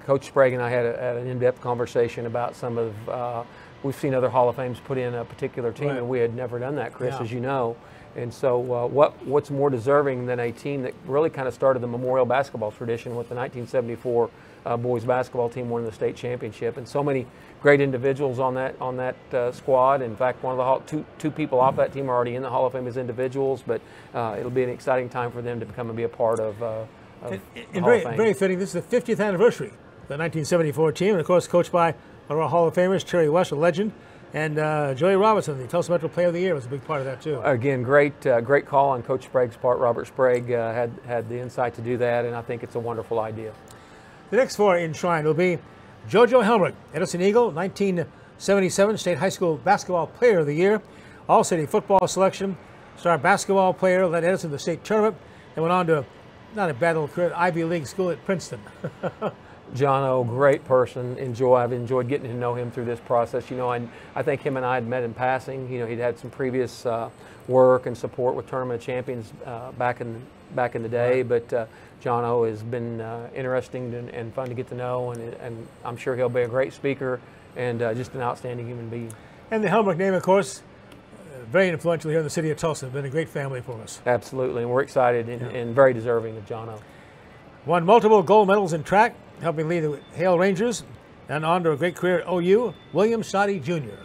Coach Sprague and I had an in-depth conversation about some of, we've seen other Hall of Fames put in a particular team, and we had never done that, Chris, as you know. And so what's more deserving than a team that really kind of started the Memorial basketball tradition with the 1974 boys basketball team winning the state championship, and so many great individuals on that squad. In fact, one of the two people off that team are already in the Hall of Fame as individuals, but it'll be an exciting time for them to become and be a part of the Hall of Fame. Very fitting. This is the 50th anniversary of the 1974 team, and of course coached by one of our Hall of Famers, Terry West, a legend. And Joey Robinson, the Tulsa Metro Player of the Year, was a big part of that too. Again, great call on Coach Sprague's part. Robert Sprague had the insight to do that, and I think it's a wonderful idea. The next four enshrined will be JoJo Helmrich, Edison Eagle, 1977 State High School Basketball Player of the Year, All-City Football Selection, Star Basketball Player, led Edison to the state tournament, and went on to not a bad little career at Ivy League school at Princeton. John O, great person. I've enjoyed getting to know him through this process. You know, I think him and I had met in passing. You know, he'd had some previous work and support with Tournament of Champions back in the day. Right. But John O has been interesting and fun to get to know, and I'm sure he'll be a great speaker and just an outstanding human being. And the Helmrich name, of course, very influential here in the city of Tulsa. Been a great family for us. Absolutely, and we're excited and very deserving of John O. Won multiple gold medals in track, helping lead the Hale Rangers, and on to a great career at OU, William Snoddy Jr.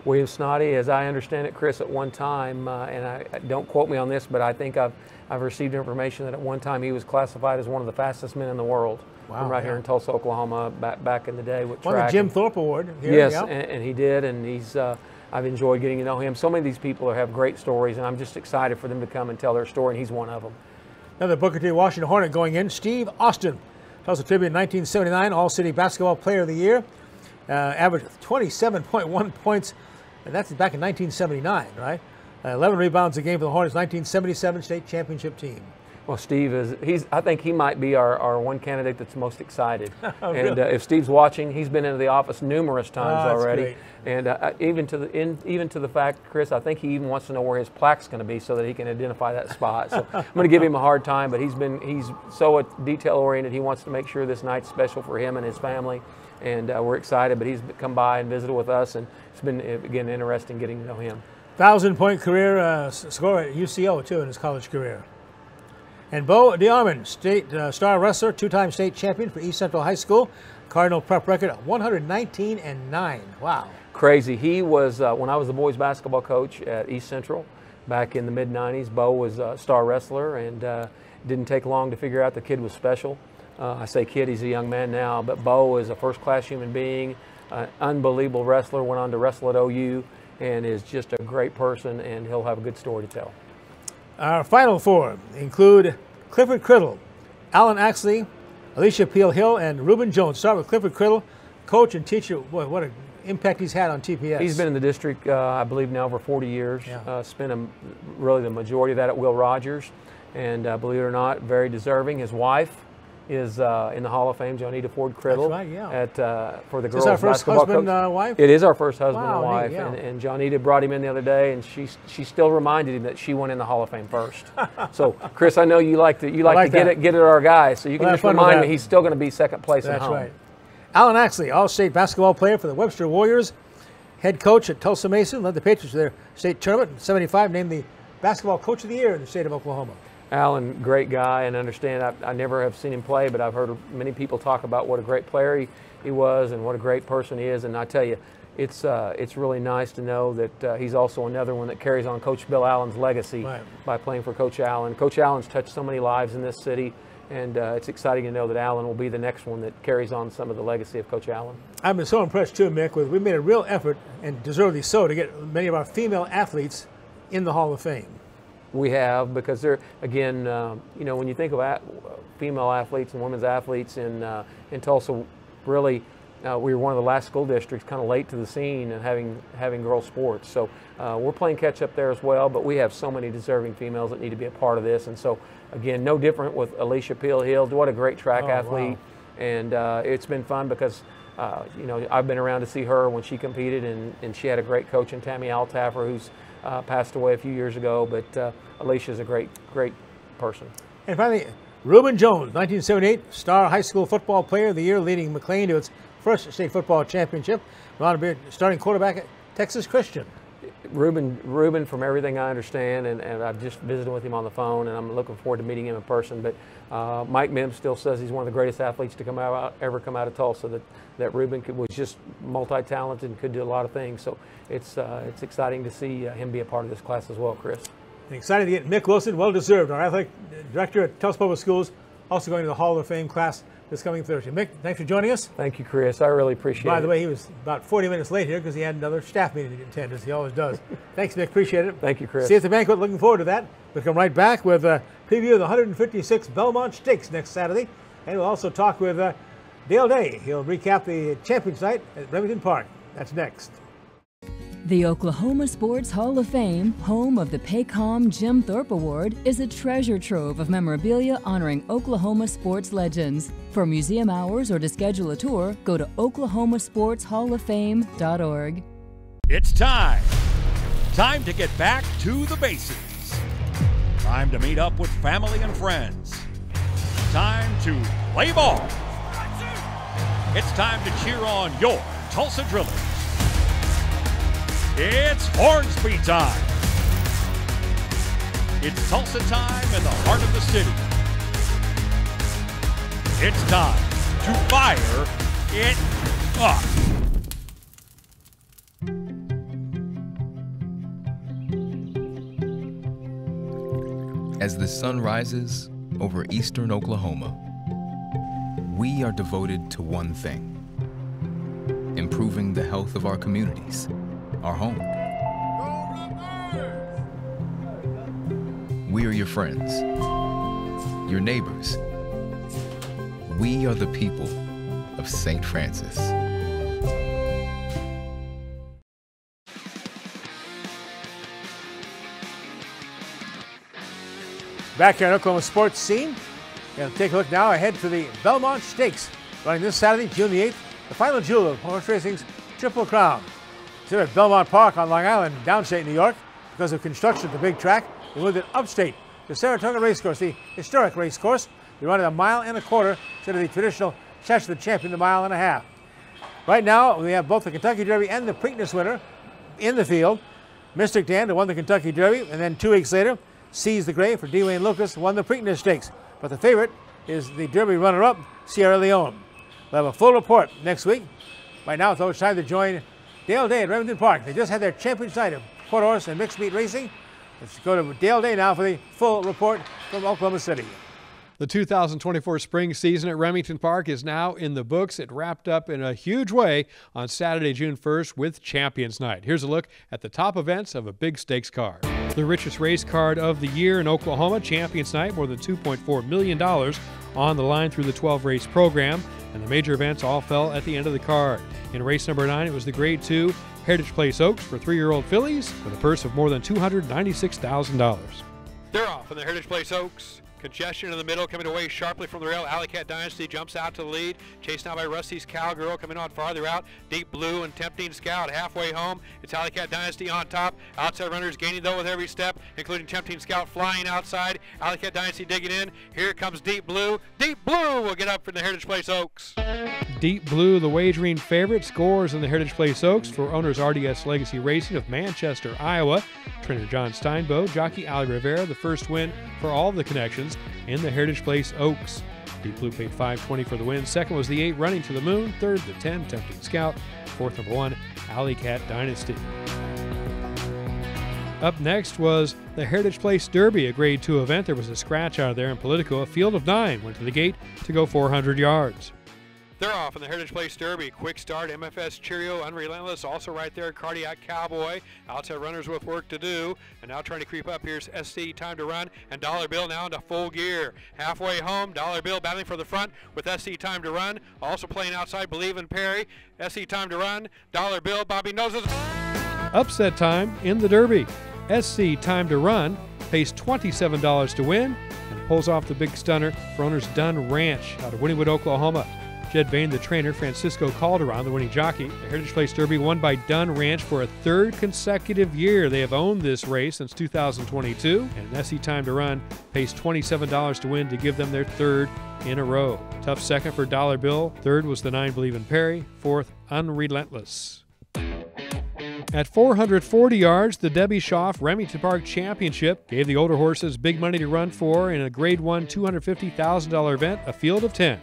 William Snoddy, as I understand it, Chris, at one time, and don't quote me on this, but I think I've received information that at one time he was classified as one of the fastest men in the world. Wow, from here in Tulsa, Oklahoma, back in the day with track. Won the Jim Thorpe Award. Here, yes, and he did, and he's. I've enjoyed getting to know him. So many of these people have great stories, and I'm just excited for them to come and tell their story, and he's one of them. Another Booker T. Washington Hornet going in, Steve Austin. Tulsa Tribune 1979 All-City Basketball Player of the Year. Averaged 27.1 points, and that's back in 1979, right? 11 rebounds a game for the Hornets, 1977 state championship team. Well, Steve I think he might be our one candidate that's most excited. Oh, and really? If Steve's watching, he's been into the office numerous times already. Great. And even to the fact, Chris, I think he even wants to know where his plaque's going to be so that he can identify that spot. So I'm going to give him a hard time, but he's so detail oriented. He wants to make sure this night's special for him and his family. And we're excited, but he's come by and visited with us, and it's been, again, interesting getting to know him. 1,000-point career scorer at UCO, too, in his college career. And Bo DeArmond, state star wrestler, two-time state champion for East Central High School. Cardinal prep record of 119-9. Wow. Crazy. He was, when I was the boys basketball coach at East Central back in the mid-90s, Bo was a star wrestler, and Didn't take long to figure out the kid was special. I say kid, he's a young man now, but Bo is a first-class human being, unbelievable wrestler, went on to wrestle at OU, and is just a great person, and he'll have a good story to tell. Our final four include Clifford Criddle, Alan Axley, Alicia Peel-Hill, and Reuben Jones. Start with Clifford Criddle, coach and teacher. Boy, what an impact he's had on TPS. He's been in the district, I believe, now over 40 years. Yeah. Spent really the majority of that at Will Rogers, and believe it or not, very deserving. His wife is in the Hall of Fame, Johnita Ford Criddle. That's right, yeah. For the Is girls this our first basketball husband, coach. wife? It is our first husband Wow, and wife, neat, yeah. and Johnita brought him in the other day, and she still reminded him that she went in the Hall of Fame first. So, Chris, I know you like to get at our guy, so you can just remind me he's still going to be second place at home. That's right. Alan Axley, All-State basketball player for the Webster Warriors, head coach at Tulsa Mason, led the Patriots to their state tournament in '75, named the basketball coach of the year in the state of Oklahoma. Alan, great guy, and understand I never have seen him play, but I've heard many people talk about what a great player he was and what a great person he is. And I tell you, it's really nice to know that he's also another one that carries on Coach Bill Allen's legacy by playing for Coach Allen. Coach Allen's touched so many lives in this city, and it's exciting to know that Allen will be the next one that carries on some of the legacy of Coach Allen. I've been so impressed too, Mick, with we've made a real effort, and deservedly so, to get many of our female athletes in the Hall of Fame. We have, because they're, again, you know, when you think of female athletes and women's athletes in Tulsa, really, we were one of the last school districts kind of late to the scene and having girls sports. So we're playing catch up there as well, but we have so many deserving females that need to be a part of this. And so, again, no different with Alicia Peel-Hill. What a great track athlete. Wow. And it's been fun because, you know, I've been around to see her when she competed, and she had a great coach in Tammy Altaffer, who's passed away a few years ago, but Alicia's a great person. And finally, Reuben Jones, 1978 Star High School Football Player of the Year, leading McLean to its first state football championship. Ron Beard, starting quarterback at Texas Christian. Reuben, from everything I understand, and I've just visited with him on the phone, and I'm looking forward to meeting him in person. But Mike Mims still says he's one of the greatest athletes to ever come out of Tulsa. That Reuben was just multi-talented and could do a lot of things. So it's exciting to see him be a part of this class as well, Chris. And excited to get Mick Wilson, well-deserved, our athletic director at Tulsa Public Schools, also going to the Hall of Fame class this coming Thursday. Mick, thanks for joining us. Thank you, Chris. I really appreciate it. By the way, he was about 40 minutes late here because he had another staff meeting to attend, as he always does. Thanks, Mick. Appreciate it. Thank you, Chris. See you at the banquet. Looking forward to that. We'll come right back with a preview of the 156th Belmont Stakes next Saturday. And we'll also talk with Dale Day. He'll recap the Champions Night at Remington Park. That's next. The Oklahoma Sports Hall of Fame, home of the Paycom Jim Thorpe Award, is a treasure trove of memorabilia honoring Oklahoma sports legends. For museum hours or to schedule a tour, go to oklahomasportshalloffame.org. It's time. Time to get back to the basics. Time to meet up with family and friends. Time to play ball. It's time to cheer on your Tulsa Drillers. It's Hornsby time. It's Tulsa time in the heart of the city. It's time to fire it up. As the sun rises over eastern Oklahoma, we are devoted to one thing: improving the health of our communities, our home. We are your friends, your neighbors. We are the people of St. Francis. Back here on Oklahoma sports scene, we're going to take a look now ahead to the Belmont Stakes, running this Saturday, June the 8th, the final jewel of horse racing's Triple Crown. It's here at Belmont Park on Long Island, downstate New York. Because of construction at the big track, they moved it upstate to Saratoga Racecourse, the historic racecourse. They run it 1.25 miles instead of the traditional Chester Champion, the 1.5 miles. Right now, we have both the Kentucky Derby and the Preakness winner in the field. Mystic Dan, who won the Kentucky Derby, and then 2 weeks later, Seize the Gray for D. Wayne Lucas, won the Preakness Stakes. But the favorite is the Derby runner-up, Sierra Leone. We'll have a full report next week. Right now, it's time to join Dale Day at Remington Park. They just had their Champions Night of quarter horse and mixed meat racing. Let's go to Dale Day now for the full report from Oklahoma City. The 2024 spring season at Remington Park is now in the books. It wrapped up in a huge way on Saturday, June 1st with Champions Night. Here's a look at the top events of a big stakes card. The richest race card of the year in Oklahoma, Champions Night, more than $2.4 million on the line through the 12-race program, and the major events all fell at the end of the card. In race number 9, it was the Grade 2 Heritage Place Oaks for 3-year-old fillies with a purse of more than $296,000. They're off in the Heritage Place Oaks. Congestion in the middle, coming away sharply from the rail. Alley Cat Dynasty jumps out to the lead. Chased now by Rusty's Cowgirl, coming on farther out. Deep Blue and Tempting Scout halfway home. It's Alley Cat Dynasty on top. Outside runners gaining though with every step, including Tempting Scout flying outside. Alley Cat Dynasty digging in. Here comes Deep Blue. Deep Blue will get up from the Heritage Place Oaks. Deep Blue, the wagering favorite, scores in the Heritage Place Oaks for owners RDS Legacy Racing of Manchester, Iowa. Trainer John Steinbow, jockey Ali Rivera, the first win for all of the connections in the Heritage Place Oaks. Deep Blue paid $5.20 for the win. Second was the 8 Running to the Moon. Third, the 10 Tempting Scout. Fourth, number 1 Alley Cat Dynasty. Up next was the Heritage Place Derby, a Grade 2 event. There was a scratch out of there in Politico. A field of 9 went to the gate to go 400 yards. They're off in the Heritage Place Derby. Quick Start, MFS Cheerio, Unrelentless, also right there, Cardiac Cowboy. Outside runners with work to do. And now trying to creep up, here's SC Time to Run, and Dollar Bill now into full gear. Halfway home, Dollar Bill battling for the front with SC Time to Run. Also playing outside, Believe in Perry. SC Time to Run, Dollar Bill, Bobby Noses. Upset time in the Derby. SC Time to Run pays $27 to win and pulls off the big stunner for owners Dunn Ranch out of Wynnewood, Oklahoma. Jed Bain, the trainer, Francisco Calderon, the winning jockey. The Heritage Place Derby won by Dunn Ranch for a 3rd consecutive year. They have owned this race since 2022, and SC Time to Run pays $27 to win to give them their 3rd in a row. Tough second for Dollar Bill. 3rd was the 9 Believe in Perry. 4th, Unrelentless. At 440 yards, the Debbie Schaaf Remington Park Championship gave the older horses big money to run for in a Grade 1 $250,000 event, a field of 10.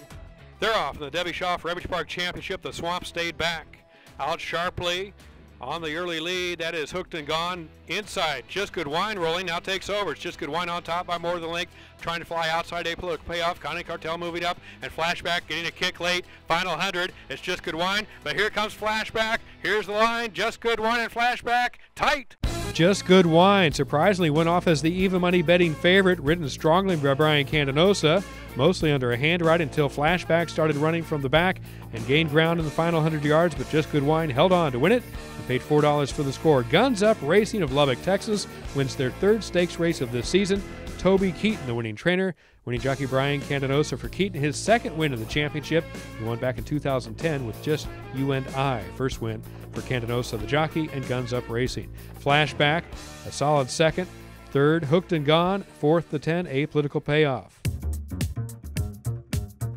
They're off in the Debbie Schaaf Remington Park Championship. The Swamp stayed back. Out sharply on the early lead. That is Hooked and Gone. Inside, Just Good Wine rolling. Now takes over. It's Just Good Wine on top by more than a length. Trying to fly outside. Apolitical Payoff. Connie Cartel moving up. And Flashback getting a kick late. Final 100. It's Just Good Wine. But here comes Flashback. Here's the line. Just Good Wine and Flashback. Tight. Just Good Wine surprisingly went off as the even money betting favorite, ridden strongly by Brian Candanosa, mostly under a hand ride until Flashback started running from the back and gained ground in the final 100 yards, but Just Good Wine held on to win it and paid $4 for the score. Guns Up Racing of Lubbock, Texas wins their 3rd stakes race of this season. Toby Keaton, the winning trainer. Winning jockey Brian Candanosa for Keaton, his 2nd win of the championship. He won back in 2010 with Just You and I. First win for Candanosa, the jockey, and Guns Up Racing. Flashback, a solid 2nd. 3rd, Hooked and Gone. 4th, the 10, Apolitical Payoff.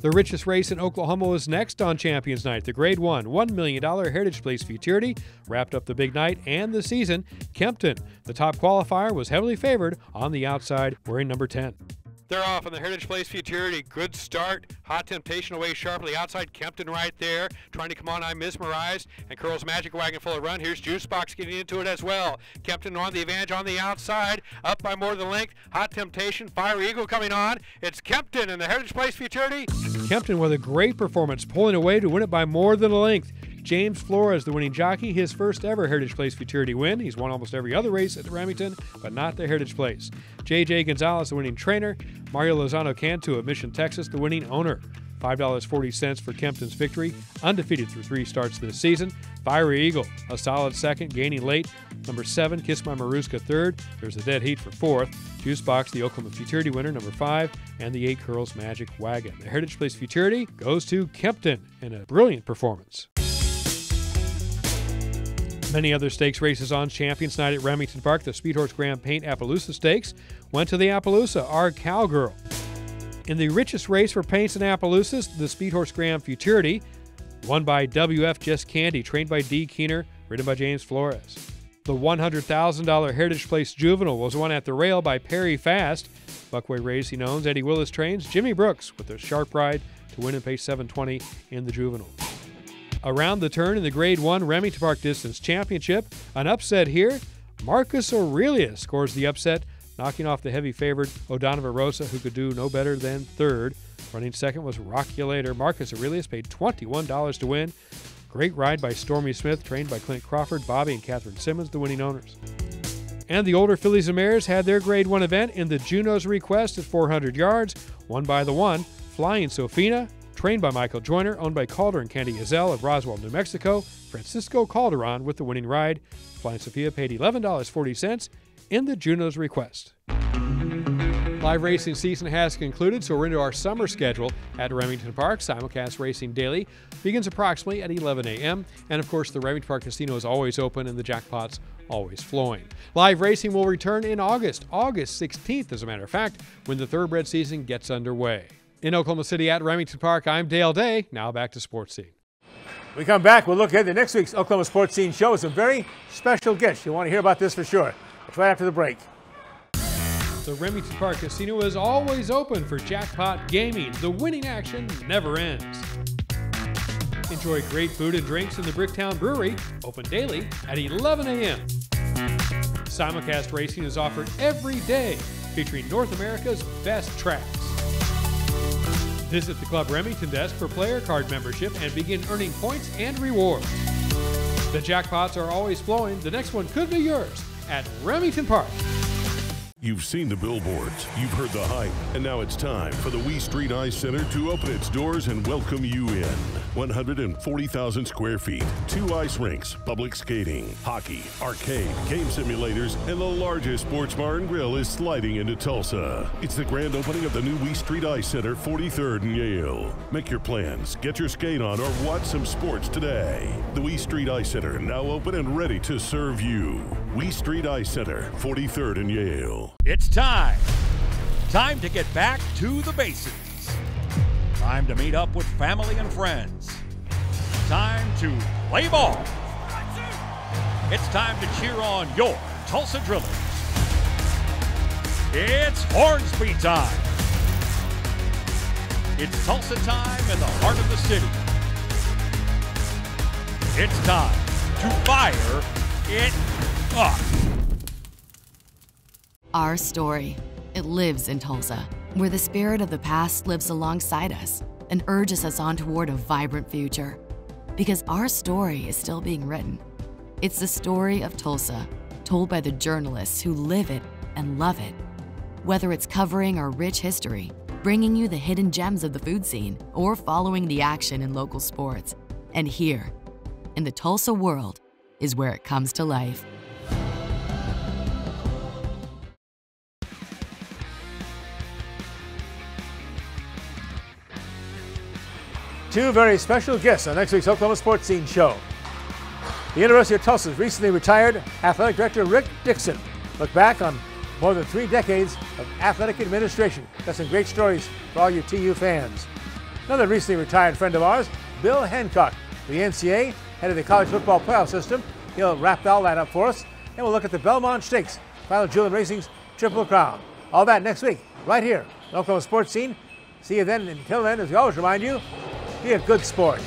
The richest race in Oklahoma was next on Champions Night. The Grade 1 $1 million Heritage Place Futurity wrapped up the big night and the season. Kempton, the top qualifier, was heavily favored on the outside, wearing number 10. They're off in the Heritage Place Futurity. Good start. Hot Temptation away sharply outside. Kempton right there. Trying to come on, I'm Mesmerized. And Curl's Magic Wagon full of run. Here's Juice Box getting into it as well. Kempton on the advantage on the outside. Up by more than length. Hot Temptation. Fire Eagle coming on. It's Kempton in the Heritage Place Futurity. Kempton with a great performance, pulling away to win it by more than a length. James Flores, the winning jockey, his first ever Heritage Place Futurity win. He's won almost every other race at Remington, but not the Heritage Place. J.J. Gonzalez, the winning trainer. Mario Lozano Cantu of Mission, Texas, the winning owner. $5.40 for Kempton's victory, undefeated through 3 starts this season. Fiery Eagle, a solid 2nd, gaining late. Number 7, Kiss My Maruska 3rd. There's a dead heat for 4th. Juice Box, the Oklahoma Futurity winner, number 5, and the 8 Curls Magic Wagon. The Heritage Place Futurity goes to Kempton in a brilliant performance. Many other stakes races on Champions Night at Remington Park. The Speedhorse Grand Paint Appaloosa Stakes went to the Appaloosa, our Cowgirl. In the richest race for paints and Appaloosas, the Speedhorse Grand Futurity, won by WF Just Candy, trained by D. Keener, ridden by James Flores. The $100,000 Heritage Place Juvenile was won at the rail by Perry Fast. Buckway Racing owns Eddie Willis trains Jimmy Brooks with a sharp ride to win and pay $7.20 in the Juvenile. Around the turn in the Grade 1 Remington Park Distance Championship, an upset here. Marcus Aurelius scores the upset knocking off the heavy favorite O'Donovan Rosa, who could do no better than third. Running second was Rocky Later. Marcus Aurelius paid $21 to win. Great ride by Stormy Smith, trained by Clint Crawford, Bobby and Catherine Simmons, the winning owners. And the older fillies and mares had their Grade 1 event in the Juno's Request at 400 yards, won by the one, Flying Sofina, trained by Michael Joyner, owned by Calder and Candy Gazelle of Roswell, New Mexico. Francisco Calderon with the winning ride. Flying Sophia paid $11.40 in the Juno's Request. Live racing season has concluded, so we're into our summer schedule at Remington Park. Simulcast Racing Daily begins approximately at 11 a.m. And of course, the Remington Park Casino is always open and the jackpots always flowing. Live racing will return in August 16th, as a matter of fact, when the thoroughbred season gets underway. In Oklahoma City at Remington Park, I'm Dale Day. Now back to Sports Scene. We come back, we'll look at the next week's Oklahoma Sports Scene show with some very special guests. You want to hear about this for sure. It's right after the break. The Remington Park Casino is always open for jackpot gaming. The winning action never ends. Enjoy great food and drinks in the Bricktown Brewery, open daily at 11 a.m. Simulcast racing is offered every day, featuring North America's best tracks. Visit the Club Remington desk for player card membership and begin earning points and rewards. The jackpots are always flowing. The next one could be yours at Remington Park. You've seen the billboards, you've heard the hype, and now it's time for the Wee Street Ice Center to open its doors and welcome you in. 140,000 square feet, 2 ice rinks, public skating, hockey, arcade, game simulators, and the largest sports bar and grill is sliding into Tulsa. It's the grand opening of the new Wee Street Ice Center, 43rd and Yale. Make your plans, get your skate on, or watch some sports today. The Wee Street Ice Center, now open and ready to serve you. Wee Street Ice Center, 43rd and Yale. It's time. Time to get back to the basics. Time to meet up with family and friends. Time to play ball. It's time to cheer on your Tulsa Drillers. It's Hornsby time. It's Tulsa time in the heart of the city. It's time to fire it up. Our story, it lives in Tulsa, where the spirit of the past lives alongside us and urges us on toward a vibrant future. Because our story is still being written. It's the story of Tulsa, told by the journalists who live it and love it. Whether it's covering our rich history, bringing you the hidden gems of the food scene, or following the action in local sports. And here, in the Tulsa world, is where it comes to life. Two very special guests on next week's Oklahoma Sports Scene show. The University of Tulsa's recently retired athletic director Rick Dixon looked back on more than 3 decades of athletic administration. Got some great stories for all you TU fans. Another recently retired friend of ours, Bill Hancock, the NCAA, head of the college football playoff system. He'll wrap all that up for us, and we'll look at the Belmont Stakes, Final Jewel Racing's Triple Crown. All that next week, right here on Oklahoma Sports Scene. See you then. Until then, as we always remind you, be a good sport.